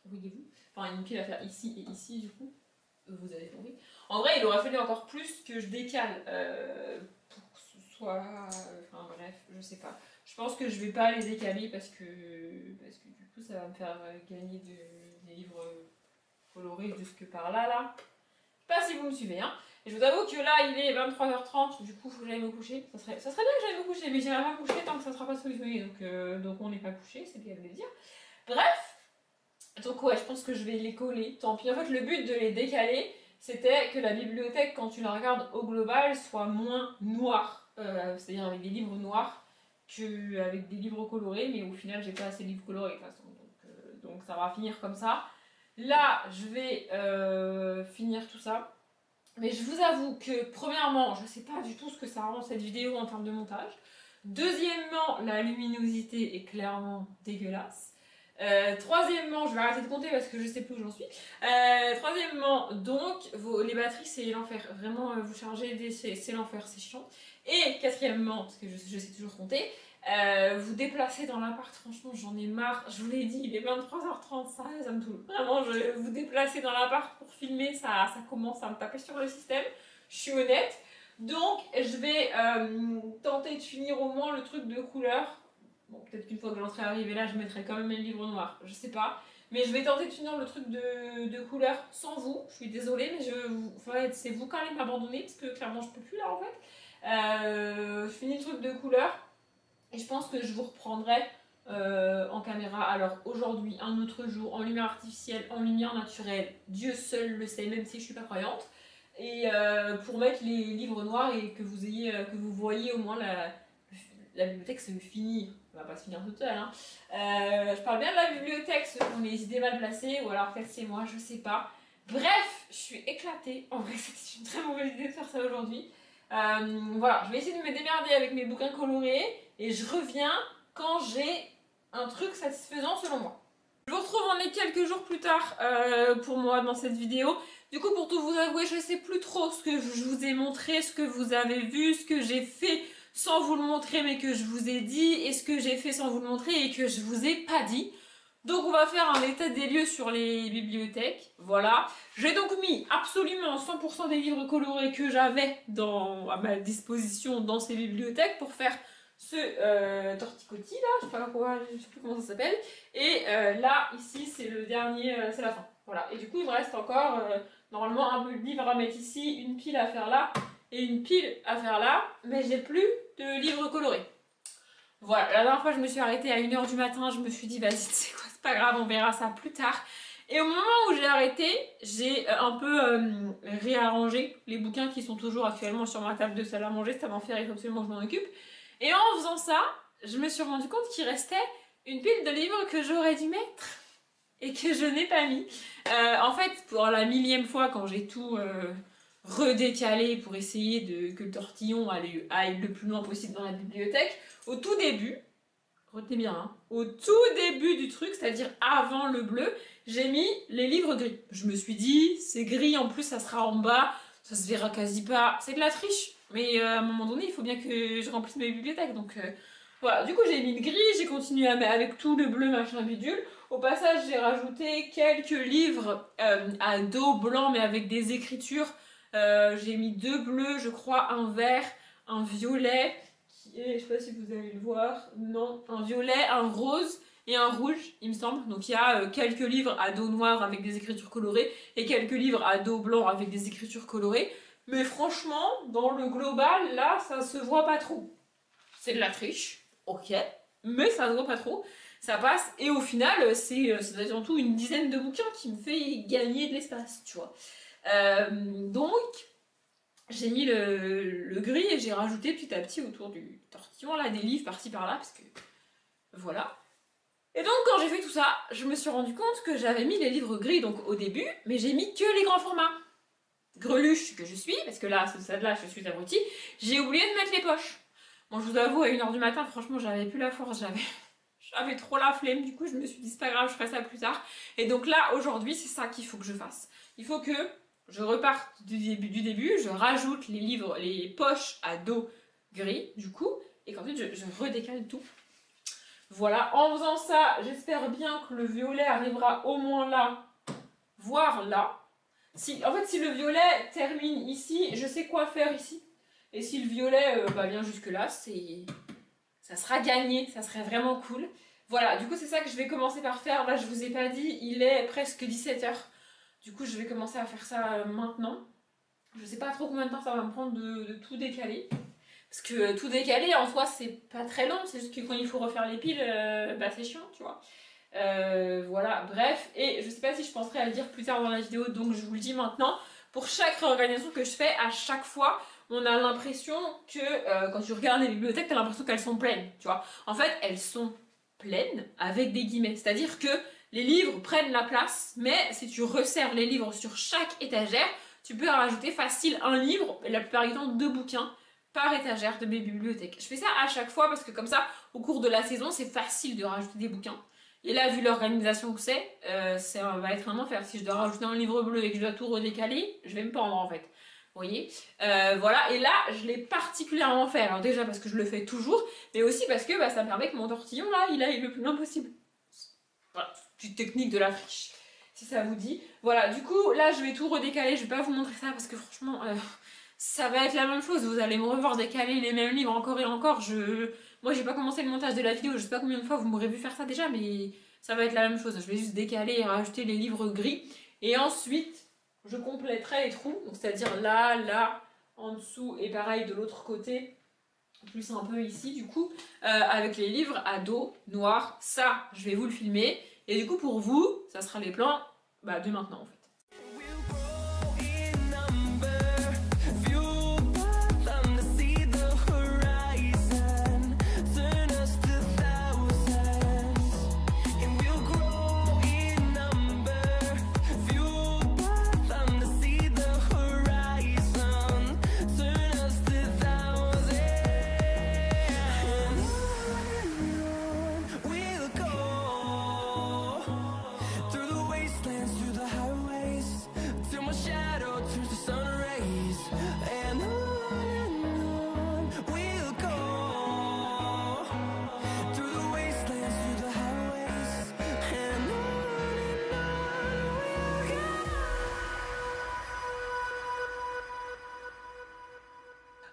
Voyez-vous. Enfin, une pile à faire ici et ici du coup. Vous avez compris. En vrai, il aurait fallu encore plus que je décale pour que ce soit... Enfin bref, je sais pas. Je pense que je vais pas les décaler parce que du coup ça va me faire gagner des livres colorés jusque par là, là. Je sais pas si vous me suivez, hein. Et je vous avoue que là, il est 23h30, du coup, il faut que j'aille me coucher. Ça serait bien que j'aille me coucher, mais j'irai pas me coucher tant que ça sera pas solutionné. Donc on n'est pas couché, c'est bien de le dire. Bref, donc ouais, je pense que je vais les coller. Tant pis, en fait, le but de les décaler, c'était que la bibliothèque, quand tu la regardes au global, soit moins noire. C'est-à-dire avec des livres noirs qu'avec des livres colorés, mais au final, j'ai pas assez de livres colorés de toute façon. Donc ça va finir comme ça. Là, je vais finir tout ça. Mais je vous avoue que, premièrement, je ne sais pas du tout ce que ça rend cette vidéo en termes de montage. Deuxièmement, la luminosité est clairement dégueulasse. Troisièmement, je vais arrêter de compter parce que je ne sais plus où j'en suis. Troisièmement, donc, les batteries, c'est l'enfer. Vraiment, vous chargez, c'est l'enfer, c'est chiant. Et quatrièmement, parce que je sais toujours compter, vous déplacer dans l'appart, franchement j'en ai marre, je vous l'ai dit, il est 23h30, ça me saoule. Vraiment, vous déplacer dans l'appart pour filmer, ça commence à me taper sur le système, je suis honnête. Donc je vais tenter de finir au moins le truc de couleur. Bon, peut-être qu'une fois que j'en serai arrivée là, je mettrai quand même le livre noir, je sais pas. Mais je vais tenter de finir le truc de couleur sans vous, je suis désolée, mais c'est vous quand même m'abandonner, parce que clairement je peux plus là en fait. Je finis le truc de couleur. Et je pense que je vous reprendrai en caméra. Alors aujourd'hui, un autre jour, en lumière artificielle, en lumière naturelle. Dieu seul le sait, même si je ne suis pas croyante. Et pour mettre les livres noirs et que vous voyez au moins la bibliothèque se finir. Elle va pas se finir toute seule. Hein. Je parle bien de la bibliothèque, ceux qui ont les idées mal placées, ou alors peut-être c'est moi, je sais pas. Bref, je suis éclatée. En vrai, c'était une très mauvaise idée de faire ça aujourd'hui. Voilà, je vais essayer de me démerder avec mes bouquins colorés et je reviens quand j'ai un truc satisfaisant selon moi. Je vous retrouve quelques jours plus tard pour moi dans cette vidéo. Du coup, pour tout vous avouer, je sais plus trop ce que je vous ai montré, ce que vous avez vu, ce que j'ai fait sans vous le montrer mais que je vous ai dit, et ce que j'ai fait sans vous le montrer et que je vous ai pas dit. Donc on va faire un état des lieux sur les bibliothèques, voilà. J'ai donc mis absolument 100% des livres colorés que j'avais à ma disposition dans ces bibliothèques pour faire ce torticotis là, je sais plus comment ça s'appelle. Et là, ici, c'est le dernier, c'est la fin. Voilà, et du coup il me reste encore normalement un livre à mettre ici, une pile à faire là et une pile à faire là, mais j'ai plus de livres colorés. Voilà, la dernière fois je me suis arrêtée à 1h du matin, je me suis dit vas-y c'est quoi, c'est pas grave, on verra ça plus tard. Et au moment où j'ai arrêté, j'ai un peu réarrangé les bouquins qui sont toujours actuellement sur ma table de salle à manger, c'est à m'en faire, il faut absolument que je m'en occupe. Et en faisant ça, je me suis rendu compte qu'il restait une pile de livres que j'aurais dû mettre et que je n'ai pas mis. En fait, pour la 1000e fois, quand j'ai tout redécalé pour essayer que le tortillon aille le plus loin possible dans la bibliothèque, au tout début, retenez bien, hein, au tout début du truc, c'est-à-dire avant le bleu, j'ai mis les livres gris. Je me suis dit, c'est gris, en plus ça sera en bas, ça se verra quasi pas, c'est de la triche. Mais à un moment donné, il faut bien que je remplisse mes bibliothèques, donc voilà. Du coup, j'ai mis le gris, j'ai continué avec tout le bleu, machin bidule. Au passage, j'ai rajouté quelques livres à dos blanc, mais avec des écritures. J'ai mis 2 bleus, je crois, un vert, un violet, qui est, je sais pas si vous allez le voir, non, un violet, un rose et un rouge, il me semble. Donc il y a quelques livres à dos noir avec des écritures colorées et quelques livres à dos blanc avec des écritures colorées. Mais franchement, dans le global, là, ça se voit pas trop. C'est de la triche, ok, mais ça se voit pas trop. Ça passe, et au final, c'est surtout une dizaine de bouquins qui me fait gagner de l'espace, tu vois. Donc, j'ai mis le gris et j'ai rajouté petit à petit autour du tortillon, là, des livres par-ci par-là, parce que, voilà. Et donc, quand j'ai fait tout ça, je me suis rendu compte que j'avais mis les livres gris, donc au début, mais j'ai mis que les grands formats. Greluche que je suis, parce que là, à ce stade-là, je suis abrutie, j'ai oublié de mettre les poches. Bon, je vous avoue, à 1h du matin, franchement, j'avais plus la force, j'avais trop la flemme, du coup, je me suis dit, c'est pas grave, je ferai ça plus tard. Et donc là, aujourd'hui, c'est ça qu'il faut que je fasse. Il faut que je reparte du début, je rajoute les livres, les poches à dos gris, du coup, et qu'ensuite, je redécale tout. Voilà, en faisant ça, j'espère bien que le violet arrivera au moins là, voire là. En fait, si le violet termine ici, je sais quoi faire ici. Et si le violet vient jusque là, ça sera gagné, ça serait vraiment cool. Voilà, du coup c'est ça que je vais commencer par faire. Là je vous ai pas dit, il est presque 17 h. Du coup je vais commencer à faire ça maintenant. Je sais pas trop combien de temps ça va me prendre de tout décaler. Parce que tout décaler en soi c'est pas très long, c'est juste que quand il faut refaire les piles, c'est chiant, tu vois. Voilà, bref, et je sais pas si je penserai à le dire plus tard dans la vidéo, donc je vous le dis maintenant. Pour chaque réorganisation que je fais, à chaque fois, on a l'impression que quand tu regardes les bibliothèques, t'as l'impression qu'elles sont pleines, tu vois. En fait, elles sont pleines avec des guillemets, c'est-à-dire que les livres prennent la place, mais si tu resserres les livres sur chaque étagère, tu peux rajouter facile un livre, et la plupart du temps 2 bouquins par étagère de mes bibliothèques. Je fais ça à chaque fois parce que comme ça, au cours de la saison, c'est facile de rajouter des bouquins. Et là, vu l'organisation que c'est, ça va être un enfer. Si je dois rajouter un livre bleu et que je dois tout redécaler, je vais me pendre en fait. Vous voyez, voilà, et là, je l'ai particulièrement fait. Alors déjà parce que je le fais toujours, mais aussi parce que ça me permet que mon tortillon, là, il aille le plus loin possible. Voilà, petite technique de la friche, si ça vous dit. Voilà, du coup, là, je vais tout redécaler. Je vais pas vous montrer ça parce que franchement, ça va être la même chose. Vous allez me revoir décaler les mêmes livres encore et encore. Moi, j'ai pas commencé le montage de la vidéo. Je sais pas combien de fois vous m'aurez vu faire ça déjà, mais ça va être la même chose. Je vais juste décaler et rajouter les livres gris. Et ensuite, je compléterai les trous. Donc, c'est-à-dire là, là, en dessous et pareil de l'autre côté. Plus un peu ici, du coup, avec les livres à dos noir. Ça, je vais vous le filmer. Et du coup, pour vous, ça sera les plans de maintenant, en fait.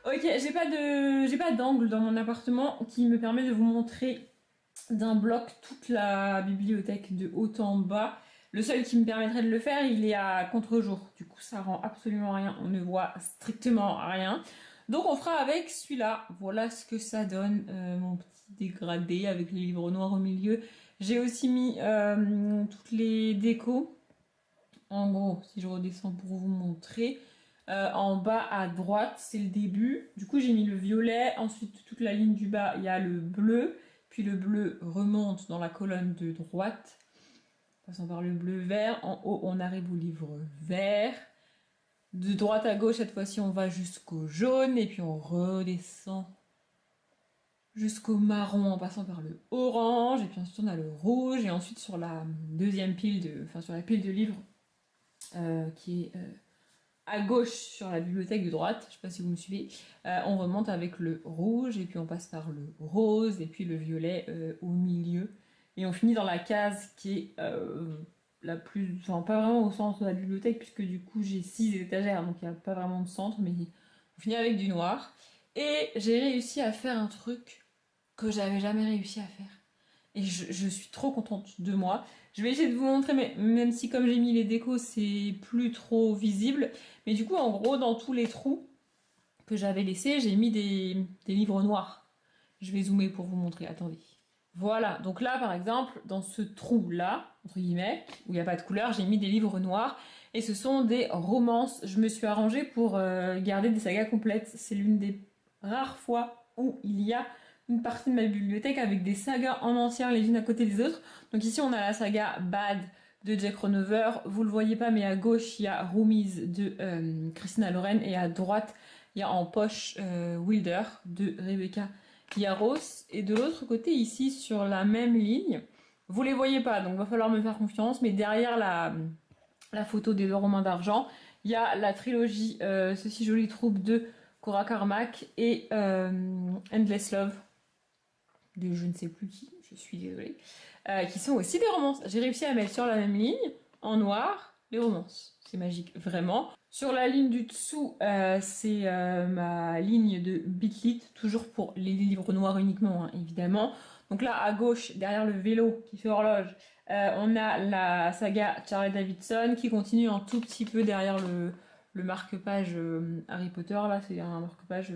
Ok, j'ai pas d'angle dans mon appartement qui me permet de vous montrer d'un bloc toute la bibliothèque de haut en bas. Le seul qui me permettrait de le faire, il est à contre-jour. Du coup, ça rend absolument rien. On ne voit strictement rien. Donc, on fera avec celui-là. Voilà ce que ça donne, mon petit dégradé avec les livres noirs au milieu. J'ai aussi mis toutes les décos. En gros, si je redescends pour vous montrer... en bas à droite, c'est le début. Du coup, j'ai mis le violet. Ensuite, toute la ligne du bas, il y a le bleu. Puis le bleu remonte dans la colonne de droite. Passant par le bleu vert. En haut, on arrive au livre vert. De droite à gauche, cette fois-ci, on va jusqu'au jaune. Et puis, on redescend jusqu'au marron en passant par le orange. Et puis ensuite, on a le rouge. Et ensuite, sur la deuxième pile sur la pile de livres qui est... à gauche sur la bibliothèque de droite, je sais pas si vous me suivez, on remonte avec le rouge et puis on passe par le rose et puis le violet au milieu et on finit dans la case qui est la plus, enfin pas vraiment au centre de la bibliothèque puisque du coup j'ai 6 étagères donc il n'y a pas vraiment de centre mais on finit avec du noir et j'ai réussi à faire un truc que j'avais jamais réussi à faire et je suis trop contente de moi. Je vais essayer de vous montrer, mais même si comme j'ai mis les décos, c'est plus trop visible. Mais du coup, en gros, dans tous les trous que j'avais laissés, j'ai mis des livres noirs. Je vais zoomer pour vous montrer, attendez. Voilà, donc là, par exemple, dans ce trou-là, entre guillemets, où il n'y a pas de couleur, j'ai mis des livres noirs. Et ce sont des romances. Je me suis arrangée pour garder des sagas complètes. C'est l'une des rares fois où il y a une partie de ma bibliothèque avec des sagas en entière les unes à côté des autres. Donc ici on a la saga Bad de Jack Ronover, vous le voyez pas mais à gauche il y a Roomies de Christina Loren et à droite il y a en poche Wilder de Rebecca Yarros et de l'autre côté ici sur la même ligne, vous les voyez pas donc va falloir me faire confiance mais derrière la photo des 2 romans d'argent il y a la trilogie Ceci jolie troupe de Cora Carmack et Endless Love de je ne sais plus qui, je suis désolée, qui sont aussi des romances. J'ai réussi à mettre sur la même ligne, en noir, les romances. C'est magique, vraiment. Sur la ligne du dessous, c'est ma ligne de Bitlit, toujours pour les livres noirs uniquement, hein, évidemment. Donc là, à gauche, derrière le vélo qui fait horloge, on a la saga Charlie Davidson qui continue un tout petit peu derrière le marque-page Harry Potter. Là, c'est un marque-page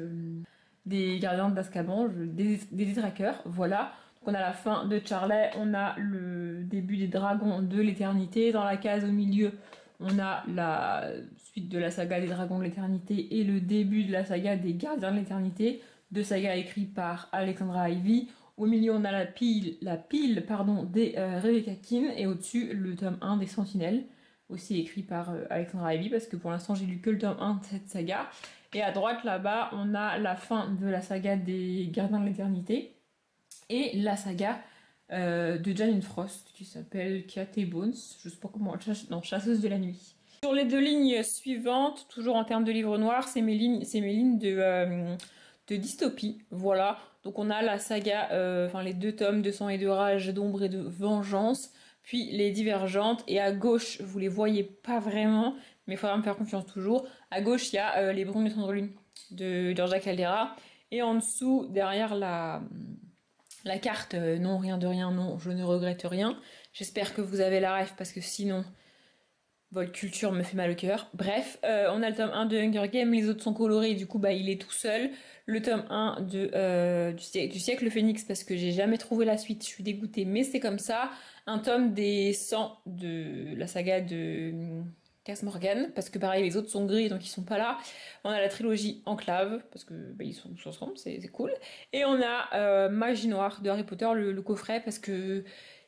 des Gardiens d'Azkaban, des détraqueurs, voilà. Donc on a la fin de Charlie, on a le début des Dragons de l'Éternité. Dans la case au milieu, on a la suite de la saga des Dragons de l'Éternité et le début de la saga des Gardiens de l'Éternité, deux sagas écrites par Alexandra Ivy. Au milieu, on a la pile des Rebecca Keane et au-dessus, le tome 1 des Sentinelles, aussi écrit par Alexandra Ivy, parce que pour l'instant, j'ai lu que le tome 1 de cette saga. Et à droite, là-bas, on a la fin de la saga des Gardiens de l'Éternité et la saga de Janine Frost qui s'appelle Cat et Bones, je sais pas comment, non, Chasseuse de la nuit. Sur les deux lignes suivantes, toujours en termes de livres noirs, c'est mes lignes de dystopie, voilà. Donc on a la saga, enfin les deux tomes de Sang et de Rage, d'Ombre et de Vengeance, puis les Divergentes, et à gauche, vous les voyez pas vraiment, mais il faudra me faire confiance toujours. À gauche, il y a Les Brumes de Cendrelune de Georgia Caldera, et en dessous, derrière la carte, non, rien de rien, non, je ne regrette rien. J'espère que vous avez la ref parce que sinon, votre culture me fait mal au cœur. Bref, on a le tome 1 de Hunger Games, les autres sont colorés, du coup, bah, il est tout seul. Le tome 1 du siècle Phénix parce que j'ai jamais trouvé la suite, je suis dégoûtée, mais c'est comme ça. Un tome des 100 de la saga de Cass Morgan, parce que pareil, les autres sont gris, donc ils sont pas là. On a la trilogie Enclave, parce que bah, ils sont tous ensemble, c'est cool. Et on a Magie Noire de Harry Potter, le coffret, parce que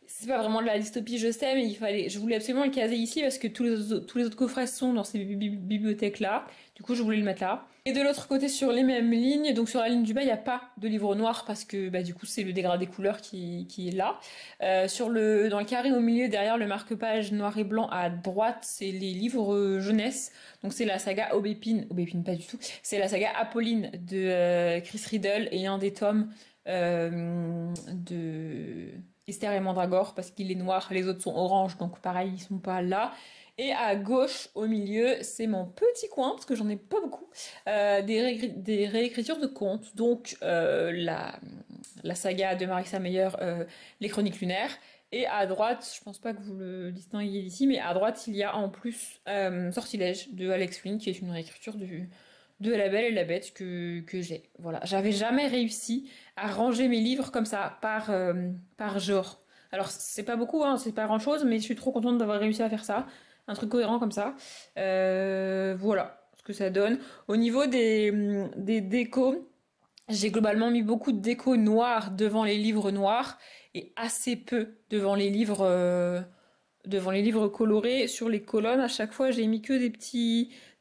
c'est pas vraiment de la dystopie, je sais, mais je voulais absolument le caser ici, parce que tous les autres coffrets sont dans ces bibliothèques-là. Du coup, je voulais le mettre là. Et de l'autre côté, sur les mêmes lignes, donc sur la ligne du bas, il n'y a pas de livre noir, parce que bah, du coup, c'est le dégradé couleur qui est là. Dans le carré au milieu, derrière le marque-page noir et blanc à droite, c'est les livres jeunesse. Donc c'est la saga Aubépine pas du tout, c'est la saga Apolline de Chris Riddle et un des tomes de Esther et Mandragore parce qu'il est noir, les autres sont orange, donc pareil, ils sont pas là. Et à gauche, au milieu, c'est mon petit coin, parce que j'en ai pas beaucoup, des réécritures de contes. Donc la saga de Marissa Meyer, Les Chroniques lunaires. Et à droite, je pense pas que vous le distinguiez d'ici, mais à droite, il y a en plus Sortilège de Alex Flynn, qui est une réécriture de La Belle et la Bête que j'ai. Voilà, j'avais jamais réussi à ranger mes livres comme ça, par genre. Alors, c'est pas beaucoup, hein, c'est pas grand chose, mais je suis trop contente d'avoir réussi à faire ça. Un truc cohérent comme ça. Voilà ce que ça donne. Au niveau des décos, j'ai globalement mis beaucoup de déco noire devant les livres noirs et assez peu devant les livres colorés. Sur les colonnes, à chaque fois, j'ai mis que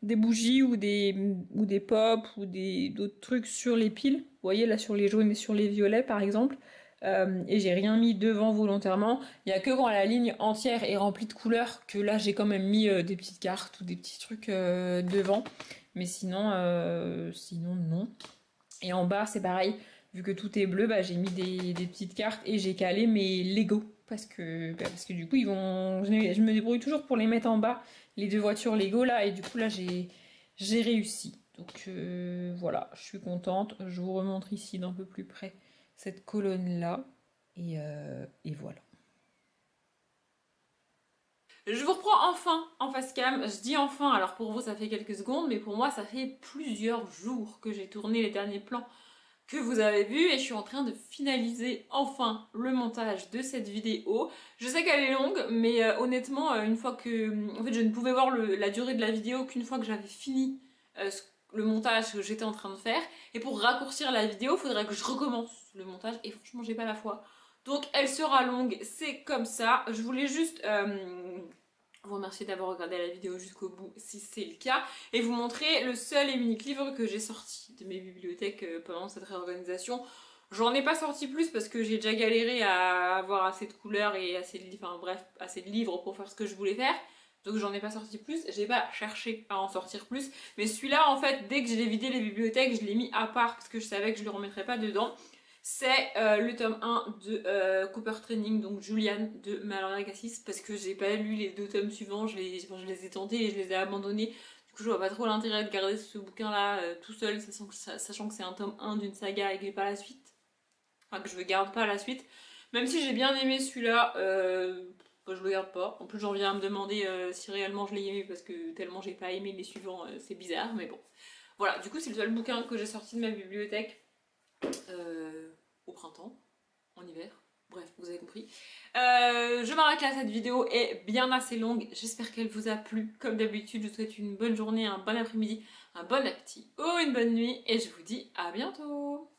des bougies ou des pops ou d'autres trucs sur les piles. Vous voyez là sur les jaunes et sur les violets par exemple. Et j'ai rien mis devant volontairement. Il y a que quand la ligne entière est remplie de couleurs que là j'ai quand même mis des petites cartes ou des petits trucs devant. Mais sinon non. Et en bas c'est pareil. Vu que tout est bleu, bah, j'ai mis des petites cartes et j'ai calé mes Lego. Parce que du coup, je me débrouille toujours pour les mettre en bas, les deux voitures Lego là. Et du coup, là, j'ai réussi. Donc voilà, je suis contente. Je vous remontre ici d'un peu plus près cette colonne-là. Et voilà. Je vous reprends enfin en face cam. Je dis enfin, alors pour vous ça fait quelques secondes, mais pour moi ça fait plusieurs jours que j'ai tourné les derniers plans que vous avez vu et je suis en train de finaliser enfin le montage de cette vidéo. Je sais qu'elle est longue, mais honnêtement, une fois que... En fait, je ne pouvais voir la durée de la vidéo qu'une fois que j'avais fini le montage que j'étais en train de faire. Et pour raccourcir la vidéo, il faudrait que je recommence le montage et franchement, j'ai pas la foi. Donc, elle sera longue, c'est comme ça. Je voulais juste... vous remercier d'avoir regardé la vidéo jusqu'au bout si c'est le cas et vous montrer le seul et unique livre que j'ai sorti de mes bibliothèques pendant cette réorganisation. J'en ai pas sorti plus parce que j'ai déjà galéré à avoir assez de couleurs et assez de livres pour faire ce que je voulais faire. Donc j'en ai pas sorti plus, j'ai pas cherché à en sortir plus. Mais celui-là en fait, dès que j'ai vidé les bibliothèques, je l'ai mis à part parce que je savais que je le remettrais pas dedans. c'est le tome 1 de Cooper Training, donc Julian de Mallory Cassis, parce que j'ai pas lu les 2 tomes suivants, je les ai tentés et je les ai abandonnés. Du coup, je vois pas trop l'intérêt de garder ce bouquin-là tout seul, sachant que c'est un tome 1 d'une saga et que j'ai pas la suite. Enfin, que je ne garde pas la suite. Même si j'ai bien aimé celui-là, bah, je le garde pas. En plus, j'en viens à me demander si réellement je l'ai aimé, parce que tellement j'ai pas aimé les suivants, c'est bizarre, mais bon. Voilà, du coup, c'est le seul bouquin que j'ai sorti de ma bibliothèque au printemps, en hiver. Bref, vous avez compris. Je m'arrête là, cette vidéo est bien assez longue. J'espère qu'elle vous a plu. Comme d'habitude, je vous souhaite une bonne journée, un bon après-midi, un bon appétit ou une bonne nuit. Et je vous dis à bientôt.